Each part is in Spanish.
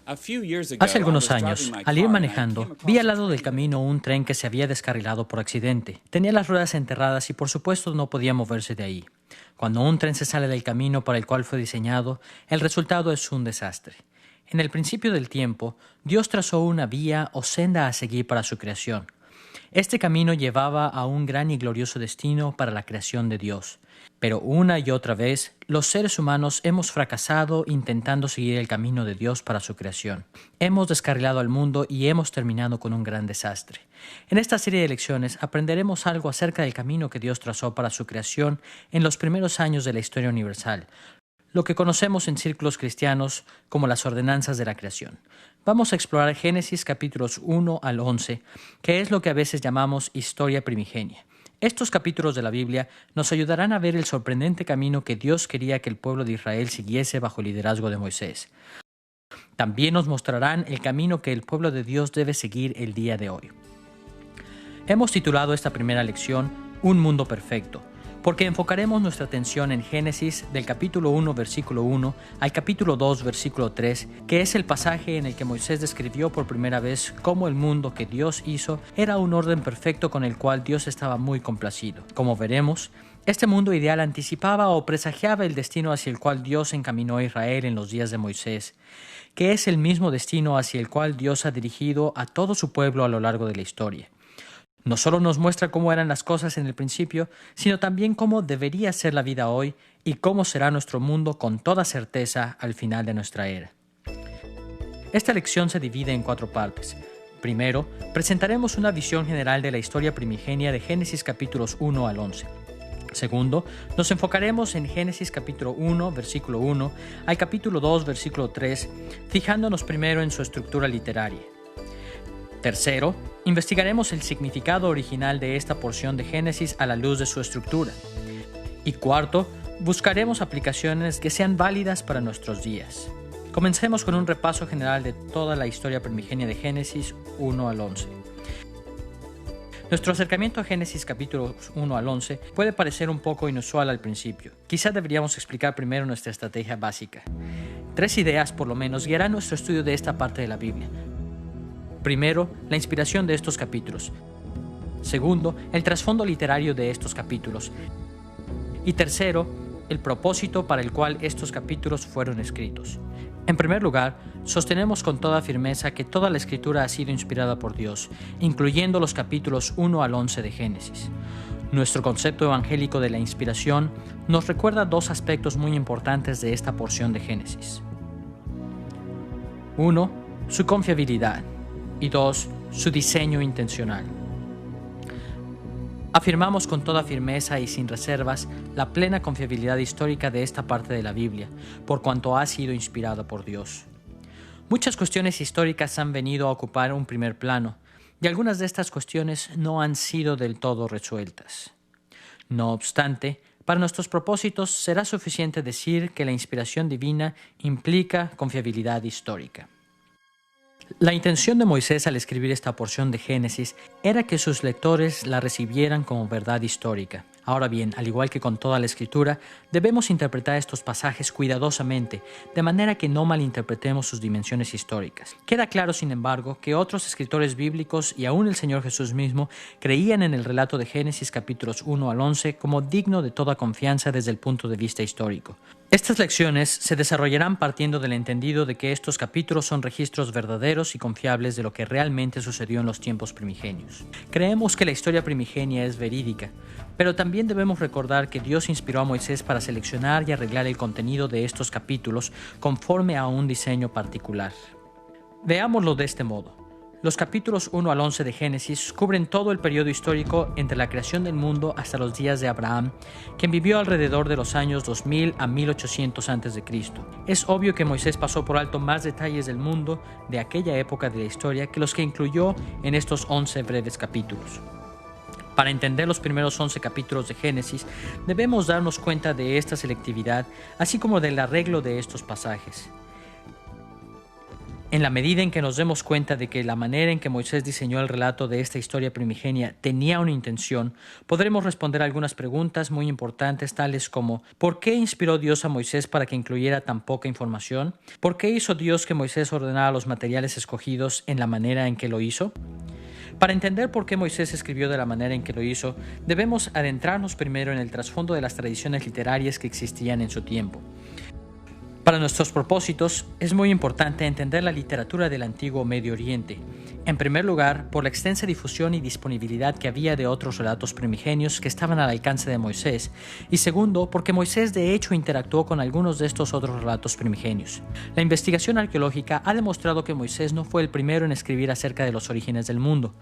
Hace algunos años, al ir manejando, vi al lado del camino un tren que se había descarrilado por accidente. Tenía las ruedas enterradas y por supuesto no podía moverse de ahí. Cuando un tren se sale del camino para el cual fue diseñado, el resultado es un desastre. En el principio del tiempo, Dios trazó una vía o senda a seguir para su creación. Este camino llevaba a un gran y glorioso destino para la creación de Dios. Pero una y otra vez, los seres humanos hemos fracasado intentando seguir el camino de Dios para su creación. Hemos descarrilado al mundo y hemos terminado con un gran desastre. En esta serie de lecciones aprenderemos algo acerca del camino que Dios trazó para su creación en los primeros años de la historia universal, lo que conocemos en círculos cristianos como las ordenanzas de la creación. Vamos a explorar Génesis capítulos 1 al 11, que es lo que a veces llamamos historia primigenia. Estos capítulos de la Biblia nos ayudarán a ver el sorprendente camino que Dios quería que el pueblo de Israel siguiese bajo el liderazgo de Moisés. También nos mostrarán el camino que el pueblo de Dios debe seguir el día de hoy. Hemos titulado esta primera lección Un mundo perfecto, porque enfocaremos nuestra atención en Génesis del capítulo 1, versículo 1 al capítulo 2, versículo 3, que es el pasaje en el que Moisés describió por primera vez cómo el mundo que Dios hizo era un orden perfecto con el cual Dios estaba muy complacido. Como veremos, este mundo ideal anticipaba o presagiaba el destino hacia el cual Dios encaminó a Israel en los días de Moisés, que es el mismo destino hacia el cual Dios ha dirigido a todo su pueblo a lo largo de la historia. No solo nos muestra cómo eran las cosas en el principio, sino también cómo debería ser la vida hoy y cómo será nuestro mundo con toda certeza al final de nuestra era. Esta lección se divide en 4 partes. Primero, presentaremos una visión general de la historia primigenia de Génesis capítulos 1 al 11. Segundo, nos enfocaremos en Génesis capítulo 1, versículo 1 al capítulo 2, versículo 3, fijándonos primero en su estructura literaria. Tercero, investigaremos el significado original de esta porción de Génesis a la luz de su estructura. Y cuarto, buscaremos aplicaciones que sean válidas para nuestros días. Comencemos con un repaso general de toda la historia primigenia de Génesis 1 al 11. Nuestro acercamiento a Génesis capítulos 1 al 11 puede parecer un poco inusual al principio. Quizá deberíamos explicar primero nuestra estrategia básica. 3 ideas, por lo menos, guiarán nuestro estudio de esta parte de la Biblia. Primero, la inspiración de estos capítulos. Segundo, el trasfondo literario de estos capítulos. Y tercero, el propósito para el cual estos capítulos fueron escritos. En primer lugar, sostenemos con toda firmeza que toda la escritura ha sido inspirada por Dios, incluyendo los capítulos 1 al 11 de Génesis. Nuestro concepto evangélico de la inspiración nos recuerda 2 aspectos muy importantes de esta porción de Génesis. 1. Su confiabilidad. Y 2. Su diseño intencional. Afirmamos con toda firmeza y sin reservas la plena confiabilidad histórica de esta parte de la Biblia, por cuanto ha sido inspirada por Dios. Muchas cuestiones históricas han venido a ocupar un primer plano, y algunas de estas cuestiones no han sido del todo resueltas. No obstante, para nuestros propósitos será suficiente decir que la inspiración divina implica confiabilidad histórica. La intención de Moisés al escribir esta porción de Génesis era que sus lectores la recibieran como verdad histórica. Ahora bien, al igual que con toda la escritura, debemos interpretar estos pasajes cuidadosamente, de manera que no malinterpretemos sus dimensiones históricas. Queda claro, sin embargo, que otros escritores bíblicos y aún el Señor Jesús mismo creían en el relato de Génesis capítulos 1 al 11 como digno de toda confianza desde el punto de vista histórico. Estas lecciones se desarrollarán partiendo del entendido de que estos capítulos son registros verdaderos y confiables de lo que realmente sucedió en los tiempos primigenios. Creemos que la historia primigenia es verídica, pero también debemos recordar que Dios inspiró a Moisés para seleccionar y arreglar el contenido de estos capítulos conforme a un diseño particular. Veámoslo de este modo. Los capítulos 1 al 11 de Génesis cubren todo el periodo histórico entre la creación del mundo hasta los días de Abraham, quien vivió alrededor de los años 2000 a 1800 a.C. Es obvio que Moisés pasó por alto más detalles del mundo de aquella época de la historia que los que incluyó en estos 11 breves capítulos. Para entender los primeros 11 capítulos de Génesis, debemos darnos cuenta de esta selectividad, así como del arreglo de estos pasajes. En la medida en que nos demos cuenta de que la manera en que Moisés diseñó el relato de esta historia primigenia tenía una intención, podremos responder algunas preguntas muy importantes tales como ¿por qué inspiró Dios a Moisés para que incluyera tan poca información? ¿Por qué hizo Dios que Moisés ordenara los materiales escogidos en la manera en que lo hizo? Para entender por qué Moisés escribió de la manera en que lo hizo, debemos adentrarnos primero en el trasfondo de las tradiciones literarias que existían en su tiempo. Para nuestros propósitos, es muy importante entender la literatura del antiguo Medio Oriente. En primer lugar, por la extensa difusión y disponibilidad que había de otros relatos primigenios que estaban al alcance de Moisés, y segundo, porque Moisés de hecho interactuó con algunos de estos otros relatos primigenios. La investigación arqueológica ha demostrado que Moisés no fue el primero en escribir acerca de los orígenes del mundo.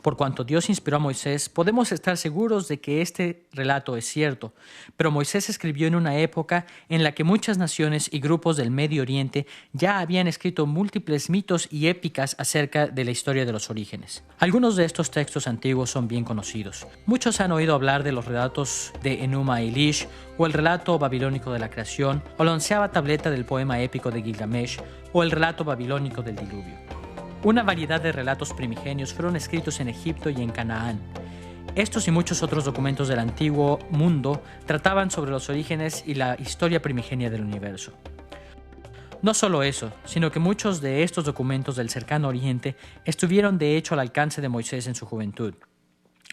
Por cuanto Dios inspiró a Moisés, podemos estar seguros de que este relato es cierto, pero Moisés escribió en una época en la que muchas naciones y grupos del Medio Oriente ya habían escrito múltiples mitos y épicas acerca de la historia de los orígenes. Algunos de estos textos antiguos son bien conocidos. Muchos han oído hablar de los relatos de Enuma Elish, o el relato babilónico de la creación, o la 11ª tableta del poema épico de Gilgamesh, o el relato babilónico del diluvio. Una variedad de relatos primigenios fueron escritos en Egipto y en Canaán. Estos y muchos otros documentos del antiguo mundo trataban sobre los orígenes y la historia primigenia del universo. No solo eso, sino que muchos de estos documentos del cercano Oriente estuvieron de hecho al alcance de Moisés en su juventud.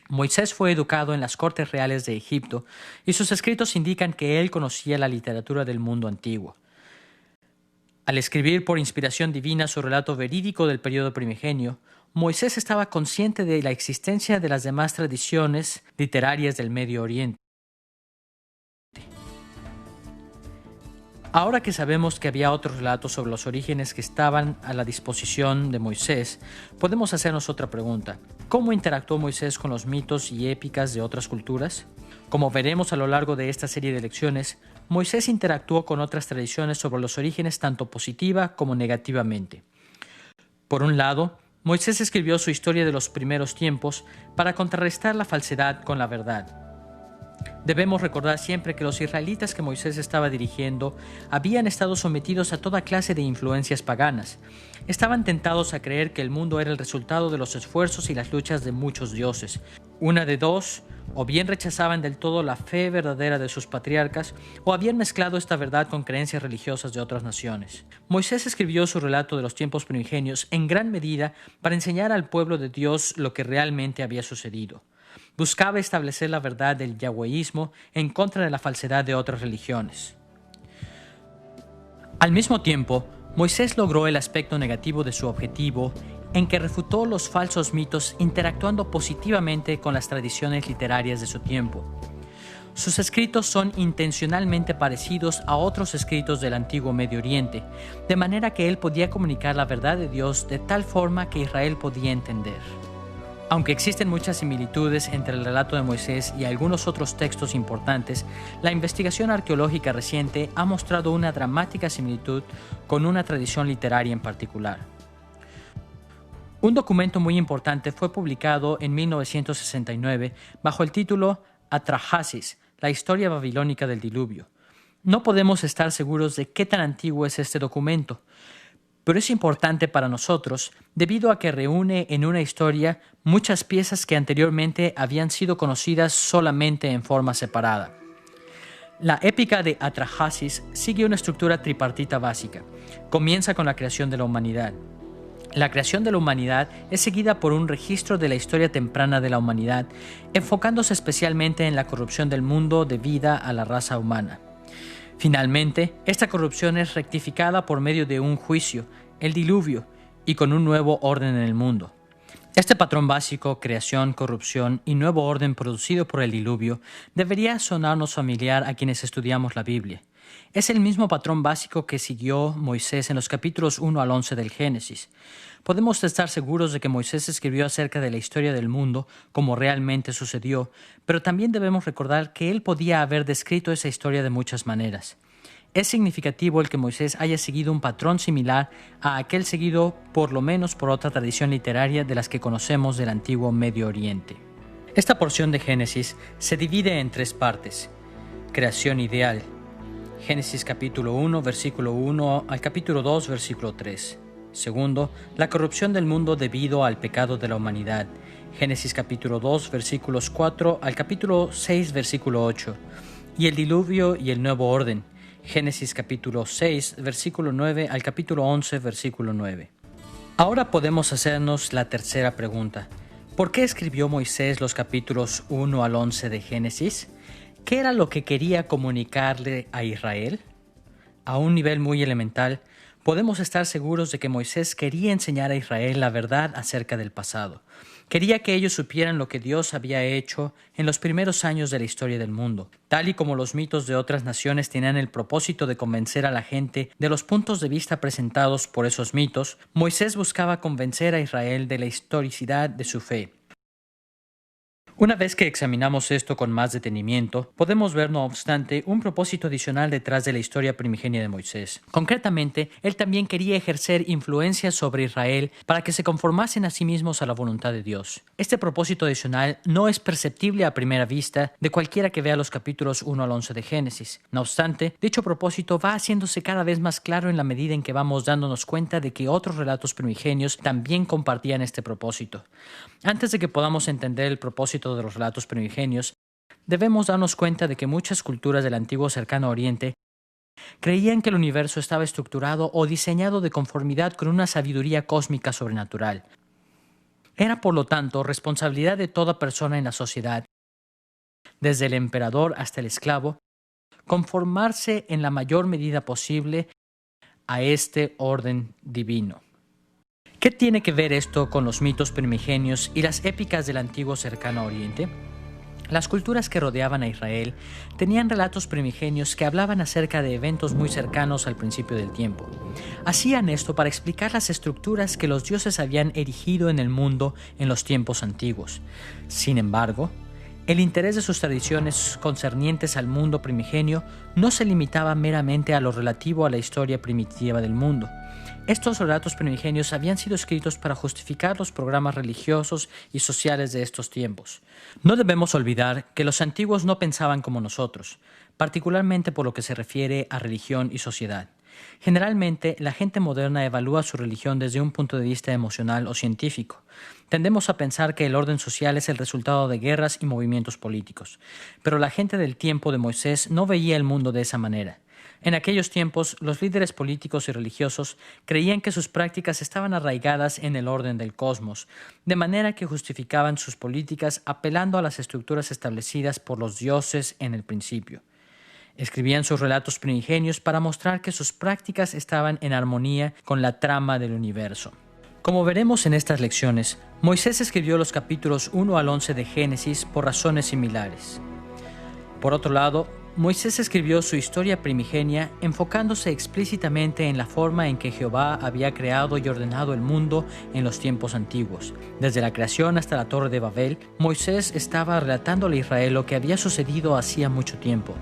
Moisés fue educado en las cortes reales de Egipto y sus escritos indican que él conocía la literatura del mundo antiguo. Al escribir por inspiración divina su relato verídico del período primigenio, Moisés estaba consciente de la existencia de las demás tradiciones literarias del Medio Oriente. Ahora que sabemos que había otros relatos sobre los orígenes que estaban a la disposición de Moisés, podemos hacernos otra pregunta. ¿Cómo interactuó Moisés con los mitos y épicas de otras culturas? Como veremos a lo largo de esta serie de lecciones, Moisés interactuó con otras tradiciones sobre los orígenes tanto positiva como negativamente. Por un lado, Moisés escribió su historia de los primeros tiempos para contrarrestar la falsedad con la verdad. Debemos recordar siempre que los israelitas que Moisés estaba dirigiendo habían estado sometidos a toda clase de influencias paganas. Estaban tentados a creer que el mundo era el resultado de los esfuerzos y las luchas de muchos dioses. Una de dos, o bien rechazaban del todo la fe verdadera de sus patriarcas, o habían mezclado esta verdad con creencias religiosas de otras naciones. Moisés escribió su relato de los tiempos primigenios en gran medida para enseñar al pueblo de Dios lo que realmente había sucedido. Buscaba establecer la verdad del yahweísmo en contra de la falsedad de otras religiones. Al mismo tiempo, Moisés logró el aspecto negativo de su objetivo en que refutó los falsos mitos interactuando positivamente con las tradiciones literarias de su tiempo. Sus escritos son intencionalmente parecidos a otros escritos del antiguo Medio Oriente, de manera que él podía comunicar la verdad de Dios de tal forma que Israel podía entender. Aunque existen muchas similitudes entre el relato de Moisés y algunos otros textos importantes, la investigación arqueológica reciente ha mostrado una dramática similitud con una tradición literaria en particular. Un documento muy importante fue publicado en 1969 bajo el título Atrahasis, la historia babilónica del diluvio. No podemos estar seguros de qué tan antiguo es este documento, pero es importante para nosotros debido a que reúne en una historia muchas piezas que anteriormente habían sido conocidas solamente en forma separada. La épica de Atrahasis sigue una estructura tripartita básica. Comienza con la creación de la humanidad. La creación de la humanidad es seguida por un registro de la historia temprana de la humanidad, enfocándose especialmente en la corrupción del mundo debida a la raza humana. Finalmente, esta corrupción es rectificada por medio de un juicio, el diluvio, y con un nuevo orden en el mundo. Este patrón básico, creación, corrupción y nuevo orden producido por el diluvio, debería sonarnos familiar a quienes estudiamos la Biblia. Es el mismo patrón básico que siguió Moisés en los capítulos 1 al 11 del Génesis. Podemos estar seguros de que Moisés escribió acerca de la historia del mundo como realmente sucedió, pero también debemos recordar que él podía haber descrito esa historia de muchas maneras. Es significativo el que Moisés haya seguido un patrón similar a aquel seguido por lo menos por otra tradición literaria de las que conocemos del antiguo Medio Oriente. Esta porción de Génesis se divide en tres partes. Creación ideal. Génesis capítulo 1, versículo 1 al capítulo 2, versículo 3. Segundo, la corrupción del mundo debido al pecado de la humanidad. Génesis capítulo 2, versículos 4 al capítulo 6, versículo 8. Y el diluvio y el nuevo orden. Génesis capítulo 6, versículo 9 al capítulo 11, versículo 9. Ahora podemos hacernos la tercera pregunta. ¿Por qué escribió Moisés los capítulos 1 al 11 de Génesis? ¿Qué era lo que quería comunicarle a Israel? A un nivel muy elemental, podemos estar seguros de que Moisés quería enseñar a Israel la verdad acerca del pasado. Quería que ellos supieran lo que Dios había hecho en los primeros años de la historia del mundo. Tal y como los mitos de otras naciones tenían el propósito de convencer a la gente de los puntos de vista presentados por esos mitos, Moisés buscaba convencer a Israel de la historicidad de su fe. Una vez que examinamos esto con más detenimiento, podemos ver, no obstante, un propósito adicional detrás de la historia primigenia de Moisés. Concretamente, él también quería ejercer influencia sobre Israel para que se conformasen a sí mismos a la voluntad de Dios. Este propósito adicional no es perceptible a primera vista de cualquiera que vea los capítulos 1 al 11 de Génesis. No obstante, dicho propósito va haciéndose cada vez más claro en la medida en que vamos dándonos cuenta de que otros relatos primigenios también compartían este propósito. Antes de que podamos entender el propósito de los relatos primigenios, debemos darnos cuenta de que muchas culturas del antiguo Cercano Oriente creían que el universo estaba estructurado o diseñado de conformidad con una sabiduría cósmica sobrenatural. Era, por lo tanto, responsabilidad de toda persona en la sociedad, desde el emperador hasta el esclavo, conformarse en la mayor medida posible a este orden divino. ¿Qué tiene que ver esto con los mitos primigenios y las épicas del antiguo Cercano Oriente? Las culturas que rodeaban a Israel tenían relatos primigenios que hablaban acerca de eventos muy cercanos al principio del tiempo. Hacían esto para explicar las estructuras que los dioses habían erigido en el mundo en los tiempos antiguos. Sin embargo, el interés de sus tradiciones concernientes al mundo primigenio no se limitaba meramente a lo relativo a la historia primitiva del mundo. Estos relatos primigenios habían sido escritos para justificar los programas religiosos y sociales de estos tiempos. No debemos olvidar que los antiguos no pensaban como nosotros, particularmente por lo que se refiere a religión y sociedad. Generalmente, la gente moderna evalúa su religión desde un punto de vista emocional o científico. Tendemos a pensar que el orden social es el resultado de guerras y movimientos políticos, pero la gente del tiempo de Moisés no veía el mundo de esa manera. En aquellos tiempos, los líderes políticos y religiosos creían que sus prácticas estaban arraigadas en el orden del cosmos, de manera que justificaban sus políticas apelando a las estructuras establecidas por los dioses en el principio. Escribían sus relatos primigenios para mostrar que sus prácticas estaban en armonía con la trama del universo. Como veremos en estas lecciones, Moisés escribió los capítulos 1 al 11 de Génesis por razones similares. Por otro lado, Moisés escribió su historia primigenia enfocándose explícitamente en la forma en que Jehová había creado y ordenado el mundo en los tiempos antiguos. Desde la creación hasta la Torre de Babel, Moisés estaba relatándole a Israel lo que había sucedido hacía mucho tiempo.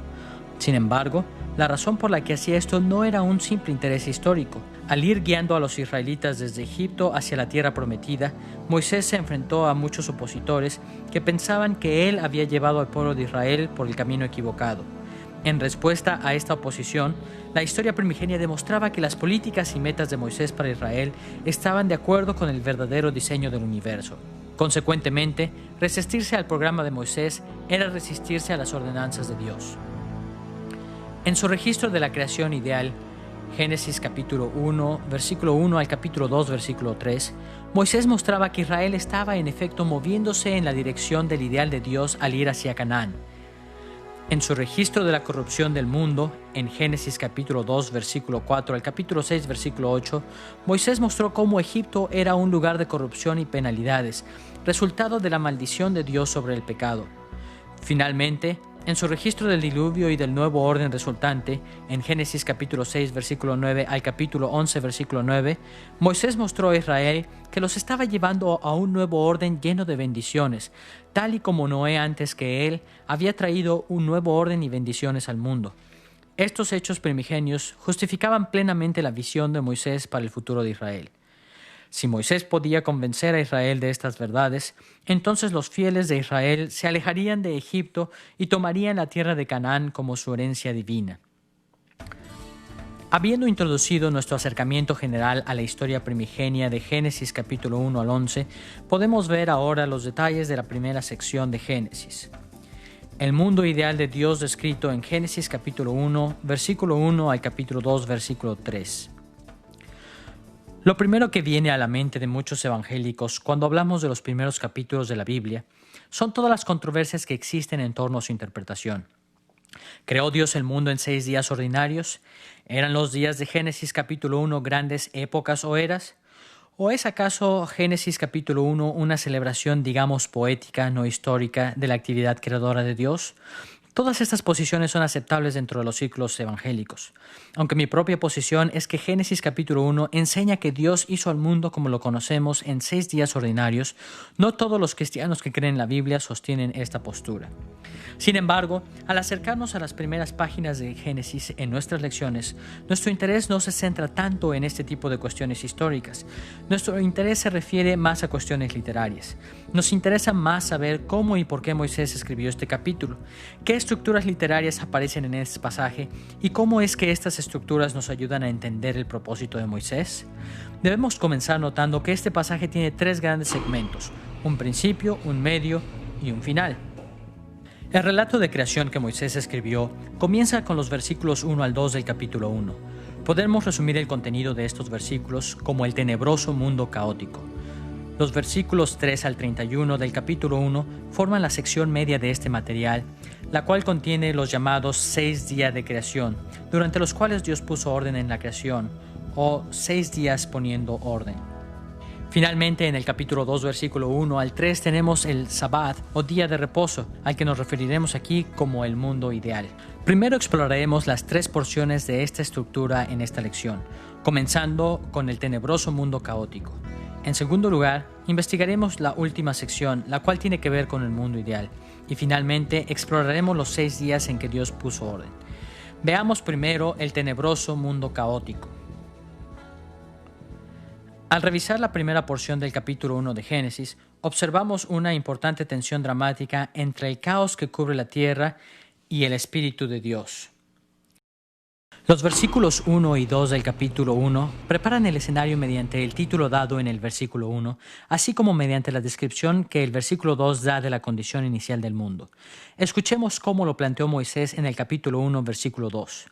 Sin embargo, la razón por la que hacía esto no era un simple interés histórico. Al ir guiando a los israelitas desde Egipto hacia la tierra prometida, Moisés se enfrentó a muchos opositores que pensaban que él había llevado al pueblo de Israel por el camino equivocado. En respuesta a esta oposición, la historia primigenia demostraba que las políticas y metas de Moisés para Israel estaban de acuerdo con el verdadero diseño del universo. Consecuentemente, resistirse al programa de Moisés era resistirse a las ordenanzas de Dios. En su registro de la creación ideal, Génesis capítulo 1, versículo 1 al capítulo 2, versículo 3, Moisés mostraba que Israel estaba en efecto moviéndose en la dirección del ideal de Dios al ir hacia Canaán. En su registro de la corrupción del mundo, en Génesis capítulo 2, versículo 4 al capítulo 6, versículo 8, Moisés mostró cómo Egipto era un lugar de corrupción y penalidades, resultado de la maldición de Dios sobre el pecado. Finalmente, en su registro del diluvio y del nuevo orden resultante, en Génesis capítulo 6, versículo 9 al capítulo 11, versículo 9, Moisés mostró a Israel que los estaba llevando a un nuevo orden lleno de bendiciones, tal y como Noé antes que él había traído un nuevo orden y bendiciones al mundo. Estos hechos primigenios justificaban plenamente la visión de Moisés para el futuro de Israel. Si Moisés podía convencer a Israel de estas verdades, entonces los fieles de Israel se alejarían de Egipto y tomarían la tierra de Canaán como su herencia divina. Habiendo introducido nuestro acercamiento general a la historia primigenia de Génesis capítulo 1 al 11, podemos ver ahora los detalles de la primera sección de Génesis. El mundo ideal de Dios descrito en Génesis capítulo 1, versículo 1 al capítulo 2, versículo 3. Lo primero que viene a la mente de muchos evangélicos cuando hablamos de los primeros capítulos de la Biblia son todas las controversias que existen en torno a su interpretación. ¿Creó Dios el mundo en 6 días ordinarios? ¿Eran los días de Génesis capítulo 1 grandes épocas o eras? ¿O es acaso Génesis capítulo 1 una celebración, digamos, poética, no histórica, de la actividad creadora de Dios? Todas estas posiciones son aceptables dentro de los círculos evangélicos, aunque mi propia posición es que Génesis capítulo 1 enseña que Dios hizo al mundo como lo conocemos en 6 días ordinarios. No todos los cristianos que creen en la Biblia sostienen esta postura. Sin embargo, al acercarnos a las primeras páginas de Génesis en nuestras lecciones, nuestro interés no se centra tanto en este tipo de cuestiones históricas. Nuestro interés se refiere más a cuestiones literarias. Nos interesa más saber cómo y por qué Moisés escribió este capítulo, qué estructuras literarias aparecen en este pasaje y cómo es que estas estructuras nos ayudan a entender el propósito de Moisés. Debemos comenzar notando que este pasaje tiene 3 grandes segmentos: un principio, un medio y un final. El relato de creación que Moisés escribió comienza con los versículos 1 al 2 del capítulo 1. Podemos resumir el contenido de estos versículos como el tenebroso mundo caótico. Los versículos 3 al 31 del capítulo 1 forman la sección media de este material, la cual contiene los llamados 6 días de creación, durante los cuales Dios puso orden en la creación, o 6 días poniendo orden. Finalmente, en el capítulo 2, versículo 1 al 3, tenemos el Sabbat o día de reposo, al que nos referiremos aquí como el mundo ideal. Primero exploraremos las 3 porciones de esta estructura en esta lección, comenzando con el tenebroso mundo caótico. En segundo lugar, investigaremos la última sección, la cual tiene que ver con el mundo ideal. Y finalmente, exploraremos los 6 días en que Dios puso orden. Veamos primero el tenebroso mundo caótico. Al revisar la primera porción del capítulo 1 de Génesis, observamos una importante tensión dramática entre el caos que cubre la tierra y el Espíritu de Dios. Los versículos 1 y 2 del capítulo 1 preparan el escenario mediante el título dado en el versículo 1, así como mediante la descripción que el versículo 2 da de la condición inicial del mundo. Escuchemos cómo lo planteó Moisés en el capítulo 1, versículo 2.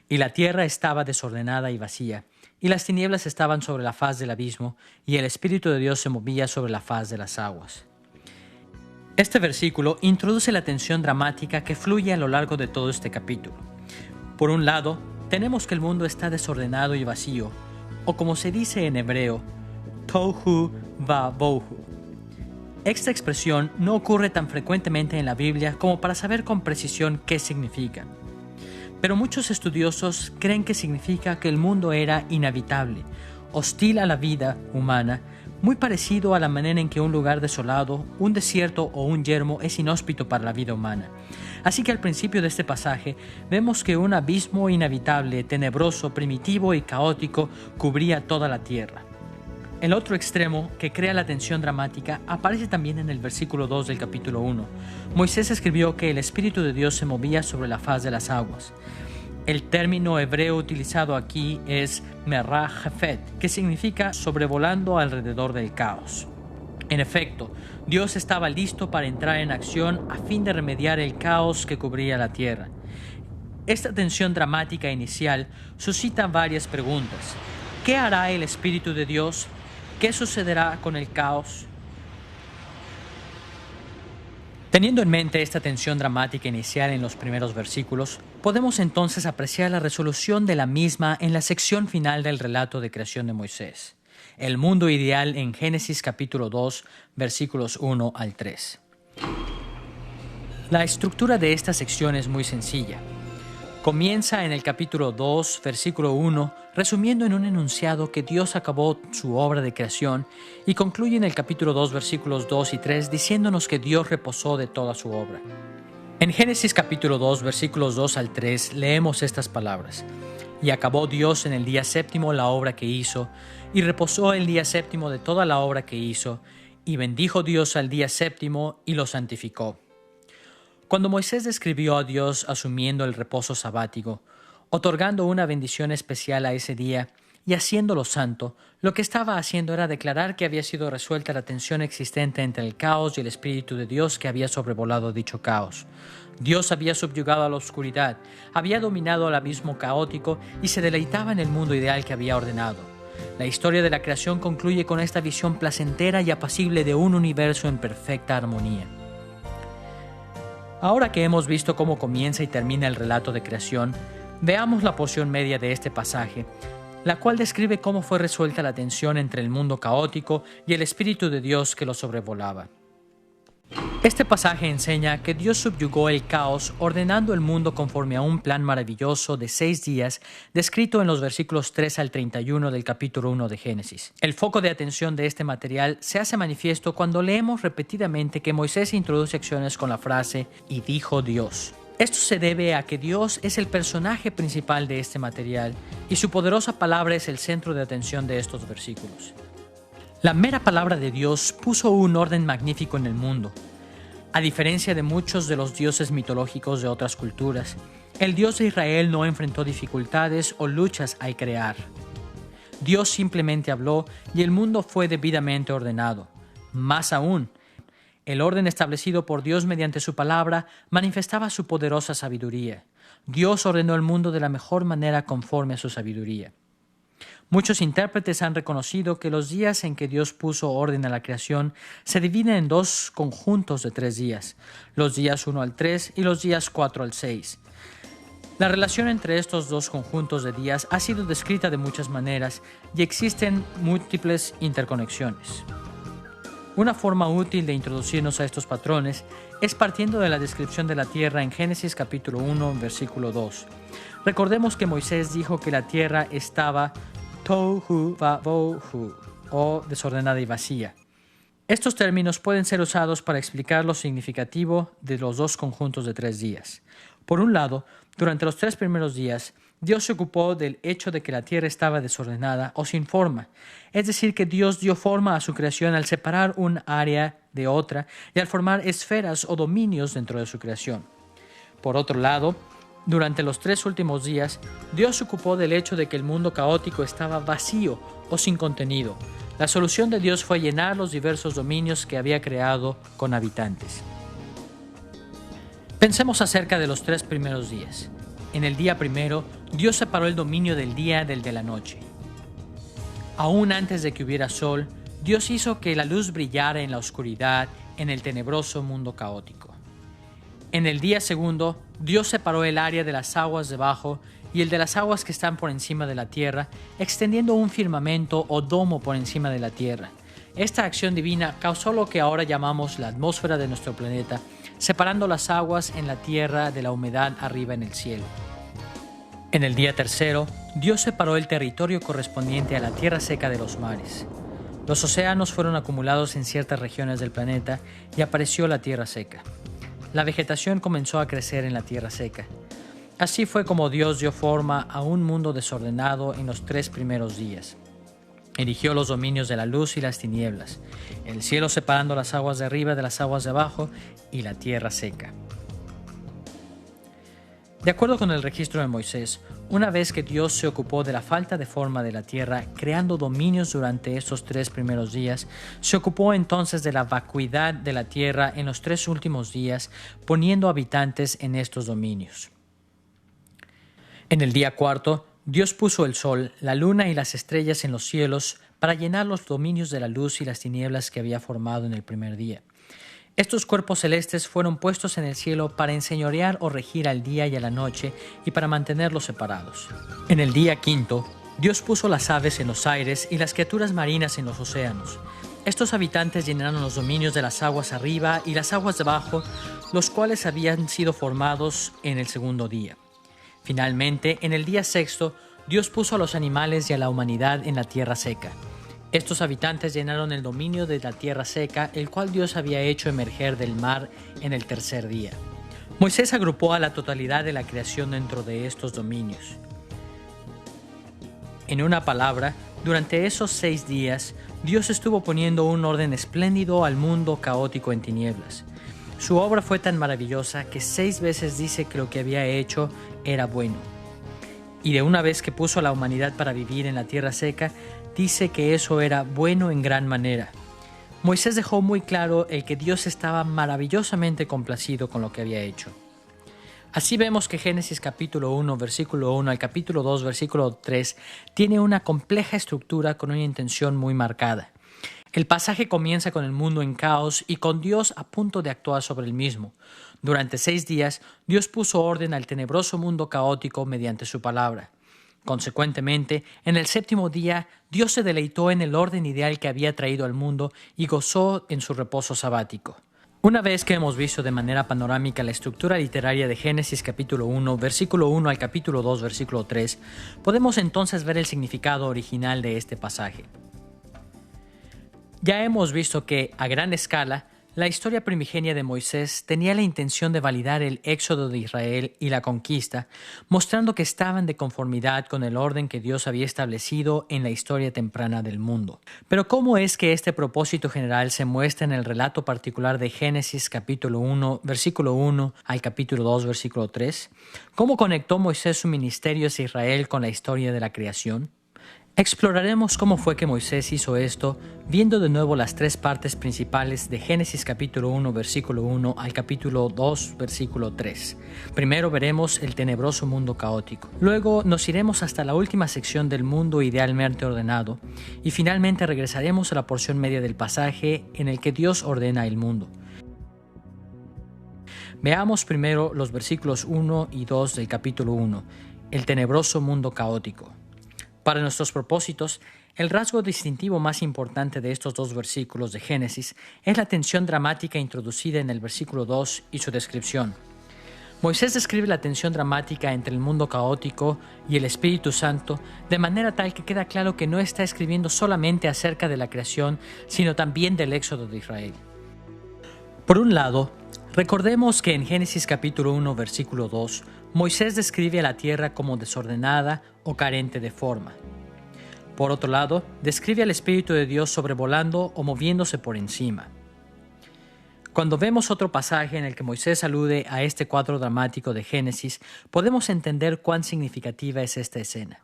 Y la tierra estaba desordenada y vacía, y las tinieblas estaban sobre la faz del abismo, y el Espíritu de Dios se movía sobre la faz de las aguas. Este versículo introduce la tensión dramática que fluye a lo largo de todo este capítulo. Por un lado, tenemos que el mundo está desordenado y vacío, o como se dice en hebreo, tohu va-bohu. Esta expresión no ocurre tan frecuentemente en la Biblia como para saber con precisión qué significa. Pero muchos estudiosos creen que significa que el mundo era inhabitable, hostil a la vida humana, muy parecido a la manera en que un lugar desolado, un desierto o un yermo es inhóspito para la vida humana. Así que al principio de este pasaje vemos que un abismo inhabitable, tenebroso, primitivo y caótico cubría toda la tierra. El otro extremo, que crea la tensión dramática, aparece también en el versículo 2 del capítulo 1. Moisés escribió que el Espíritu de Dios se movía sobre la faz de las aguas. El término hebreo utilizado aquí es merah jefet, que significa sobrevolando alrededor del caos. En efecto, Dios estaba listo para entrar en acción a fin de remediar el caos que cubría la tierra. Esta tensión dramática inicial suscita varias preguntas. ¿Qué hará el Espíritu de Dios? ¿Qué sucederá con el caos? Teniendo en mente esta tensión dramática inicial en los primeros versículos, podemos entonces apreciar la resolución de la misma en la sección final del relato de creación de Moisés, el mundo ideal en Génesis capítulo 2, versículos 1 al 3. La estructura de esta sección es muy sencilla. Comienza en el capítulo 2, versículo 1, resumiendo en un enunciado que Dios acabó su obra de creación, y concluye en el capítulo 2, versículos 2 y 3, diciéndonos que Dios reposó de toda su obra. En Génesis capítulo 2, versículos 2 al 3, leemos estas palabras. Y acabó Dios en el día séptimo la obra que hizo, y reposó el día séptimo de toda la obra que hizo, y bendijo Dios al día séptimo y lo santificó. Cuando Moisés describió a Dios asumiendo el reposo sabático, otorgando una bendición especial a ese día y haciéndolo santo. Lo que estaba haciendo era declarar que había sido resuelta la tensión existente entre el caos y el Espíritu de Dios que había sobrevolado dicho caos. Dios había subyugado a la oscuridad, había dominado al abismo caótico y se deleitaba en el mundo ideal que había ordenado. La historia de la creación concluye con esta visión placentera y apacible de un universo en perfecta armonía. Ahora que hemos visto cómo comienza y termina el relato de creación, veamos la porción media de este pasaje, la cual describe cómo fue resuelta la tensión entre el mundo caótico y el Espíritu de Dios que lo sobrevolaba. Este pasaje enseña que Dios subyugó el caos ordenando el mundo conforme a un plan maravilloso de 6 días descrito en los versículos 3 al 31 del capítulo 1 de Génesis. El foco de atención de este material se hace manifiesto cuando leemos repetidamente que Moisés introduce acciones con la frase «y dijo Dios». Esto se debe a que Dios es el personaje principal de este material y su poderosa palabra es el centro de atención de estos versículos. La mera palabra de Dios puso un orden magnífico en el mundo. A diferencia de muchos de los dioses mitológicos de otras culturas, el Dios de Israel no enfrentó dificultades o luchas al crear. Dios simplemente habló y el mundo fue debidamente ordenado. Más aún, el orden establecido por Dios mediante su palabra manifestaba su poderosa sabiduría. Dios ordenó el mundo de la mejor manera conforme a su sabiduría. Muchos intérpretes han reconocido que los días en que Dios puso orden a la creación se dividen en 2 conjuntos de 3 días, los días 1 al 3 y los días 4 al 6. La relación entre estos 2 conjuntos de días ha sido descrita de muchas maneras y existen múltiples interconexiones. Una forma útil de introducirnos a estos patrones es partiendo de la descripción de la tierra en Génesis capítulo 1, versículo 2. Recordemos que Moisés dijo que la tierra estaba tohu vavohu, o desordenada y vacía. Estos términos pueden ser usados para explicar lo significativo de los 2 conjuntos de 3 días. Por un lado, durante los 3 primeros días, Dios se ocupó del hecho de que la tierra estaba desordenada o sin forma, es decir, que Dios dio forma a su creación al separar un área de otra y al formar esferas o dominios dentro de su creación. Por otro lado, durante los 3 últimos días, Dios se ocupó del hecho de que el mundo caótico estaba vacío o sin contenido. La solución de Dios fue llenar los diversos dominios que había creado con habitantes. Pensemos acerca de los 3 primeros días. En el día primero, Dios separó el dominio del día del de la noche. Aún antes de que hubiera sol, Dios hizo que la luz brillara en la oscuridad, en el tenebroso mundo caótico. En el día segundo, Dios separó el área de las aguas debajo y el de las aguas que están por encima de la tierra, extendiendo un firmamento o domo por encima de la tierra. Esta acción divina causó lo que ahora llamamos la atmósfera de nuestro planeta, separando las aguas en la tierra de la humedad arriba en el cielo. En el día tercero, Dios separó el territorio correspondiente a la tierra seca de los mares. Los océanos fueron acumulados en ciertas regiones del planeta y apareció la tierra seca. La vegetación comenzó a crecer en la tierra seca. Así fue como Dios dio forma a un mundo desordenado en los 3 primeros días. Erigió los dominios de la luz y las tinieblas, el cielo separando las aguas de arriba de las aguas de abajo y la tierra seca. De acuerdo con el registro de Moisés, una vez que Dios se ocupó de la falta de forma de la tierra, creando dominios durante estos 3 primeros días, se ocupó entonces de la vacuidad de la tierra en los 3 últimos días, poniendo habitantes en estos dominios. En el día cuarto, Dios puso el sol, la luna y las estrellas en los cielos para llenar los dominios de la luz y las tinieblas que había formado en el primer día. Estos cuerpos celestes fueron puestos en el cielo para enseñorear o regir al día y a la noche y para mantenerlos separados. En el día quinto, Dios puso las aves en los aires y las criaturas marinas en los océanos. Estos habitantes llenaron los dominios de las aguas arriba y las aguas debajo, los cuales habían sido formados en el segundo día. Finalmente, en el día sexto, Dios puso a los animales y a la humanidad en la tierra seca. Estos habitantes llenaron el dominio de la tierra seca, el cual Dios había hecho emerger del mar en el tercer día. Moisés agrupó a la totalidad de la creación dentro de estos dominios. En una palabra, durante esos 6 días, Dios estuvo poniendo un orden espléndido al mundo caótico en tinieblas. Su obra fue tan maravillosa que 6 veces dice que lo que había hecho era bueno. Y de una vez que puso a la humanidad para vivir en la tierra seca, dice que eso era bueno en gran manera. Moisés dejó muy claro el que Dios estaba maravillosamente complacido con lo que había hecho. Así vemos que Génesis capítulo 1, versículo 1 al capítulo 2, versículo 3 tiene una compleja estructura con una intención muy marcada. El pasaje comienza con el mundo en caos y con Dios a punto de actuar sobre el mismo. Durante 6 días, Dios puso orden al tenebroso mundo caótico mediante su palabra. Consecuentemente, en el 7º día, Dios se deleitó en el orden ideal que había traído al mundo y gozó en su reposo sabático. Una vez que hemos visto de manera panorámica la estructura literaria de Génesis capítulo 1, versículo 1 al capítulo 2, versículo 3, podemos entonces ver el significado original de este pasaje. Ya hemos visto que, a gran escala, la historia primigenia de Moisés tenía la intención de validar el éxodo de Israel y la conquista, mostrando que estaban de conformidad con el orden que Dios había establecido en la historia temprana del mundo. Pero ¿cómo es que este propósito general se muestra en el relato particular de Génesis capítulo 1, versículo 1 al capítulo 2, versículo 3? ¿Cómo conectó Moisés su ministerio hacia Israel con la historia de la creación? Exploraremos cómo fue que Moisés hizo esto, viendo de nuevo las 3 partes principales de Génesis capítulo 1, versículo 1 al capítulo 2, versículo 3. Primero veremos el tenebroso mundo caótico. Luego nos iremos hasta la última sección del mundo idealmente ordenado y finalmente regresaremos a la porción media del pasaje en el que Dios ordena el mundo. Veamos primero los versículos 1 y 2 del capítulo 1, el tenebroso mundo caótico. Para nuestros propósitos, el rasgo distintivo más importante de estos 2 versículos de Génesis es la tensión dramática introducida en el versículo 2 y su descripción. Moisés describe la tensión dramática entre el mundo caótico y el Espíritu Santo de manera tal que queda claro que no está escribiendo solamente acerca de la creación, sino también del éxodo de Israel. Por un lado, recordemos que en Génesis capítulo 1, versículo 2, Moisés describe a la tierra como desordenada o carente de forma. Por otro lado, describe al Espíritu de Dios sobrevolando o moviéndose por encima. Cuando vemos otro pasaje en el que Moisés alude a este cuadro dramático de Génesis, podemos entender cuán significativa es esta escena.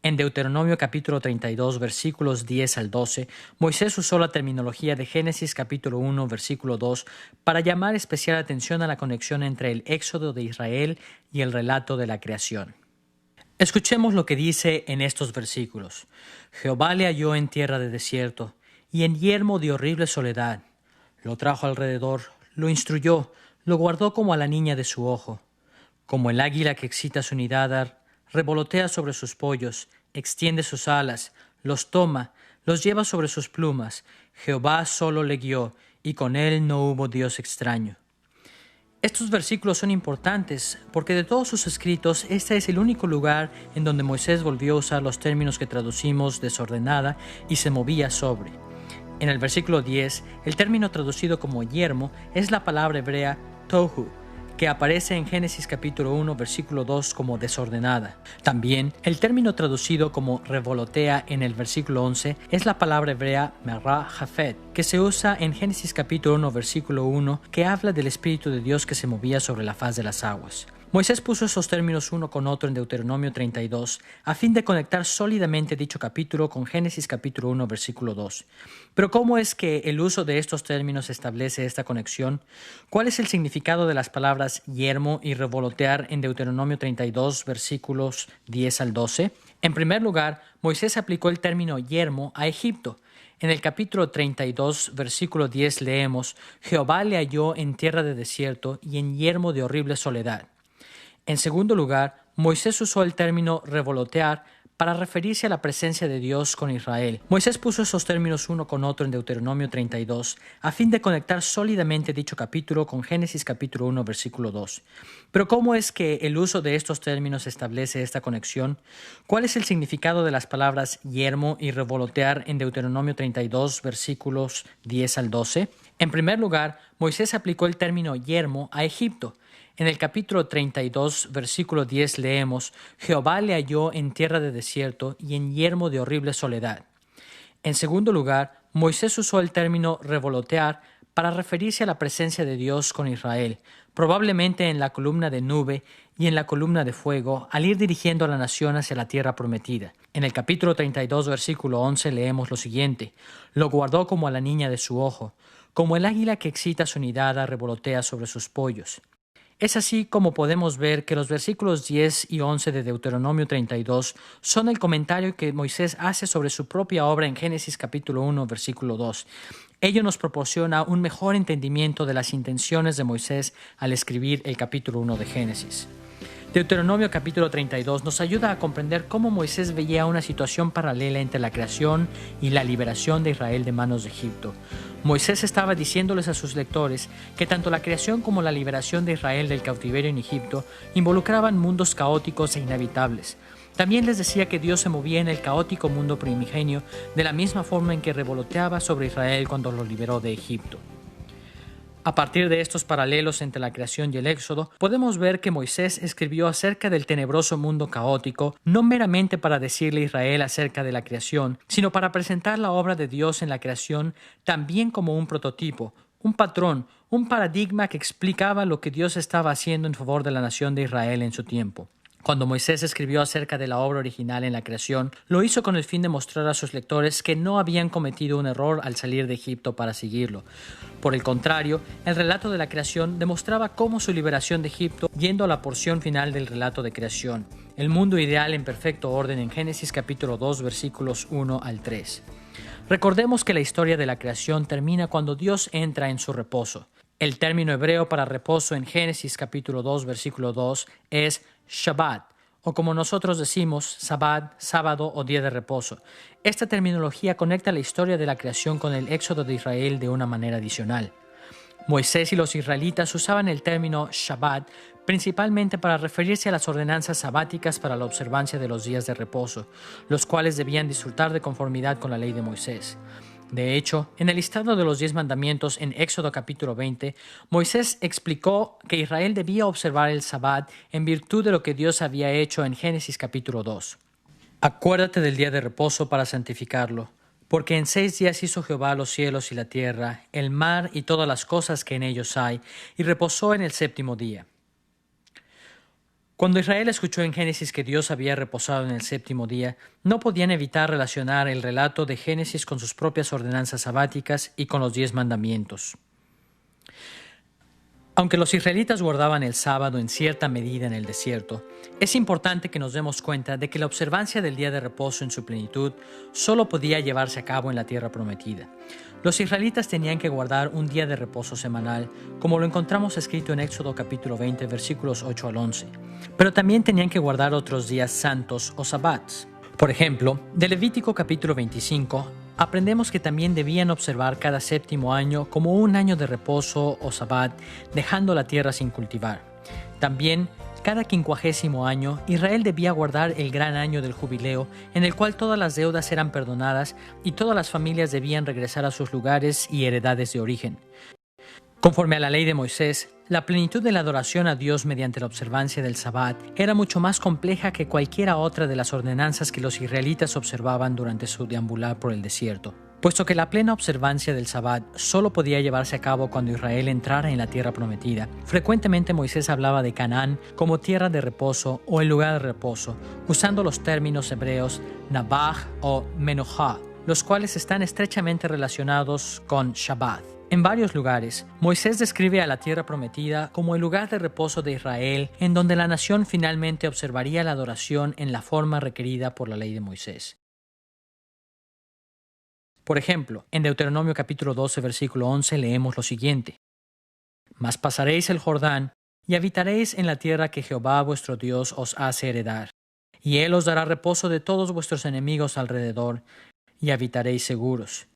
En Deuteronomio capítulo 32, versículos 10 al 12, Moisés usó la terminología de Génesis capítulo 1, versículo 2 para llamar especial atención a la conexión entre el éxodo de Israel y el relato de la creación. Escuchemos lo que dice en estos versículos. Jehová le halló en tierra de desierto y en yermo de horrible soledad. Lo trajo alrededor, lo instruyó, lo guardó como a la niña de su ojo. Como el águila que excita su nidada, revolotea sobre sus pollos, extiende sus alas, los toma, los lleva sobre sus plumas. Jehová solo le guió, y con él no hubo Dios extraño. Estos versículos son importantes porque de todos sus escritos, este es el único lugar en donde Moisés volvió a usar los términos que traducimos desordenada y se movía sobre. En el versículo 10, el término traducido como yermo es la palabra hebrea tohu, que aparece en Génesis capítulo 1, versículo 2 como desordenada. También, el término traducido como revolotea en el versículo 11 es la palabra hebrea merah jafet, que se usa en Génesis capítulo 1, versículo 1, que habla del Espíritu de Dios que se movía sobre la faz de las aguas. Moisés puso esos términos uno con otro en Deuteronomio 32 a fin de conectar sólidamente dicho capítulo con Génesis capítulo 1, versículo 2. Pero ¿cómo es que el uso de estos términos establece esta conexión? ¿Cuál es el significado de las palabras yermo y revolotear en Deuteronomio 32, versículos 10 al 12? En primer lugar, Moisés aplicó el término yermo a Egipto. En el capítulo 32, versículo 10 leemos: Jehová le halló en tierra de desierto y en yermo de horrible soledad. En segundo lugar, Moisés usó el término revolotear para referirse a la presencia de Dios con Israel. Moisés puso esos términos uno con otro en Deuteronomio 32 a fin de conectar sólidamente dicho capítulo con Génesis capítulo 1, versículo 2. Pero ¿cómo es que el uso de estos términos establece esta conexión? ¿Cuál es el significado de las palabras yermo y revolotear en Deuteronomio 32, versículos 10 al 12? En primer lugar, Moisés aplicó el término yermo a Egipto. En el capítulo 32, versículo 10 leemos: Jehová le halló en tierra de desierto y en yermo de horrible soledad. En segundo lugar, Moisés usó el término revolotear para referirse a la presencia de Dios con Israel. probablemente en la columna de nube y en la columna de fuego, al ir dirigiendo a la nación hacia la tierra prometida. En el capítulo 32, versículo 11, leemos lo siguiente: «Lo guardó como a la niña de su ojo, como el águila que excita su nidada revolotea sobre sus pollos». Es así como podemos ver que los versículos 10 y 11 de Deuteronomio 32 son el comentario que Moisés hace sobre su propia obra en Génesis capítulo 1, versículo 2. Ello nos proporciona un mejor entendimiento de las intenciones de Moisés al escribir el capítulo 1 de Génesis. Deuteronomio capítulo 32 nos ayuda a comprender cómo Moisés veía una situación paralela entre la creación y la liberación de Israel de manos de Egipto. Moisés estaba diciéndoles a sus lectores que tanto la creación como la liberación de Israel del cautiverio en Egipto involucraban mundos caóticos e inhabitables. También les decía que Dios se movía en el caótico mundo primigenio de la misma forma en que revoloteaba sobre Israel cuando lo liberó de Egipto. A partir de estos paralelos entre la creación y el Éxodo, podemos ver que Moisés escribió acerca del tenebroso mundo caótico, no meramente para decirle a Israel acerca de la creación, sino para presentar la obra de Dios en la creación también como un prototipo, un patrón, un paradigma que explicaba lo que Dios estaba haciendo en favor de la nación de Israel en su tiempo. Cuando Moisés escribió acerca de la obra original en la creación, lo hizo con el fin de mostrar a sus lectores que no habían cometido un error al salir de Egipto para seguirlo. Por el contrario, el relato de la creación demostraba cómo su liberación de Egipto, yendo a la porción final del relato de creación, el mundo ideal en perfecto orden en Génesis capítulo 2, versículos 1 al 3. Recordemos que la historia de la creación termina cuando Dios entra en su reposo. El término hebreo para reposo en Génesis capítulo 2, versículo 2 es Shabbat, o como nosotros decimos, Sabbat, sábado o día de reposo. Esta terminología conecta la historia de la creación con el éxodo de Israel de una manera adicional. Moisés y los israelitas usaban el término Shabbat principalmente para referirse a las ordenanzas sabáticas para la observancia de los días de reposo, los cuales debían disfrutar de conformidad con la ley de Moisés. De hecho, en el listado de los 10 mandamientos en Éxodo capítulo 20, Moisés explicó que Israel debía observar el Sabbat en virtud de lo que Dios había hecho en Génesis capítulo 2. Acuérdate del día de reposo para santificarlo, porque en 6 días hizo Jehová los cielos y la tierra, el mar y todas las cosas que en ellos hay, y reposó en el séptimo día. Cuando Israel escuchó en Génesis que Dios había reposado en el séptimo día, no podían evitar relacionar el relato de Génesis con sus propias ordenanzas sabáticas y con los 10 mandamientos. Aunque los israelitas guardaban el sábado en cierta medida en el desierto, es importante que nos demos cuenta de que la observancia del día de reposo en su plenitud solo podía llevarse a cabo en la tierra prometida. Los israelitas tenían que guardar un día de reposo semanal, como lo encontramos escrito en Éxodo capítulo 20, versículos 8 al 11, pero también tenían que guardar otros días santos o sabbats. Por ejemplo, de Levítico capítulo 25, aprendemos que también debían observar cada séptimo año como un año de reposo o sabbat, dejando la tierra sin cultivar. También, cada 50º año, Israel debía guardar el gran año del jubileo, en el cual todas las deudas eran perdonadas y todas las familias debían regresar a sus lugares y heredades de origen. Conforme a la ley de Moisés, la plenitud de la adoración a Dios mediante la observancia del Sabbat era mucho más compleja que cualquiera otra de las ordenanzas que los israelitas observaban durante su deambular por el desierto. Puesto que la plena observancia del Sabbat solo podía llevarse a cabo cuando Israel entrara en la tierra prometida, frecuentemente Moisés hablaba de Canaán como tierra de reposo o el lugar de reposo, usando los términos hebreos Nabaj o Menuhá, los cuales están estrechamente relacionados con Shabbat. En varios lugares, Moisés describe a la tierra prometida como el lugar de reposo de Israel, en donde la nación finalmente observaría la adoración en la forma requerida por la ley de Moisés. Por ejemplo, en Deuteronomio capítulo 12, versículo 11 leemos lo siguiente: «Mas pasaréis el Jordán, y habitaréis en la tierra que Jehová vuestro Dios os hace heredar, y él os dará reposo de todos vuestros enemigos alrededor, y habitaréis seguros.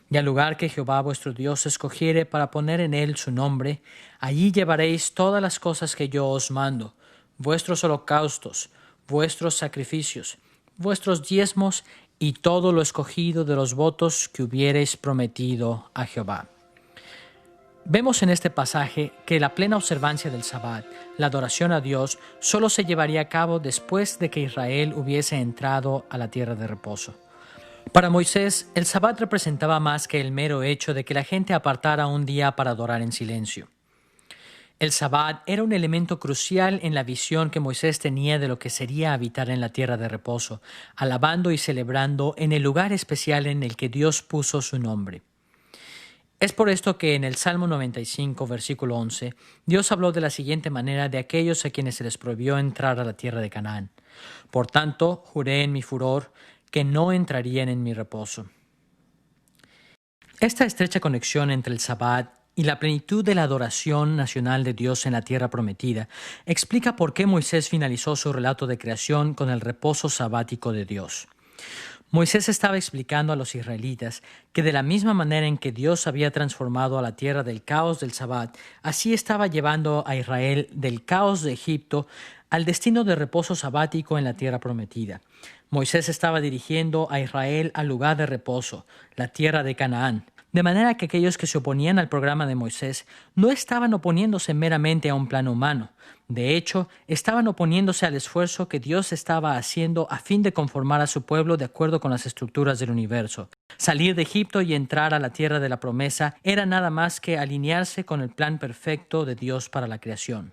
Y al lugar que Jehová vuestro Dios escogiere para poner en él su nombre, allí llevaréis todas las cosas que yo os mando, vuestros holocaustos, vuestros sacrificios, vuestros diezmos y todo lo escogido de los votos que hubiereis prometido a Jehová». Vemos en este pasaje que la plena observancia del Sabbat, la adoración a Dios, solo se llevaría a cabo después de que Israel hubiese entrado a la tierra de reposo. Para Moisés, el Sabbat representaba más que el mero hecho de que la gente apartara un día para adorar en silencio. El Sabbat era un elemento crucial en la visión que Moisés tenía de lo que sería habitar en la tierra de reposo, alabando y celebrando en el lugar especial en el que Dios puso su nombre. Es por esto que en el Salmo 95, versículo 11, Dios habló de la siguiente manera de aquellos a quienes se les prohibió entrar a la tierra de Canaán. Por tanto, juré en mi furor que no entrarían en mi reposo. Esta estrecha conexión entre el Sabbat y la plenitud de la adoración nacional de Dios en la tierra prometida explica por qué Moisés finalizó su relato de creación con el reposo sabático de Dios. Moisés estaba explicando a los israelitas que de la misma manera en que Dios había transformado a la tierra del caos del Sabbat, así estaba llevando a Israel del caos de Egipto al destino de reposo sabático en la tierra prometida. Moisés estaba dirigiendo a Israel al lugar de reposo, la tierra de Canaán. De manera que aquellos que se oponían al programa de Moisés no estaban oponiéndose meramente a un plano humano. De hecho, estaban oponiéndose al esfuerzo que Dios estaba haciendo a fin de conformar a su pueblo de acuerdo con las estructuras del universo. Salir de Egipto y entrar a la tierra de la promesa era nada más que alinearse con el plan perfecto de Dios para la creación.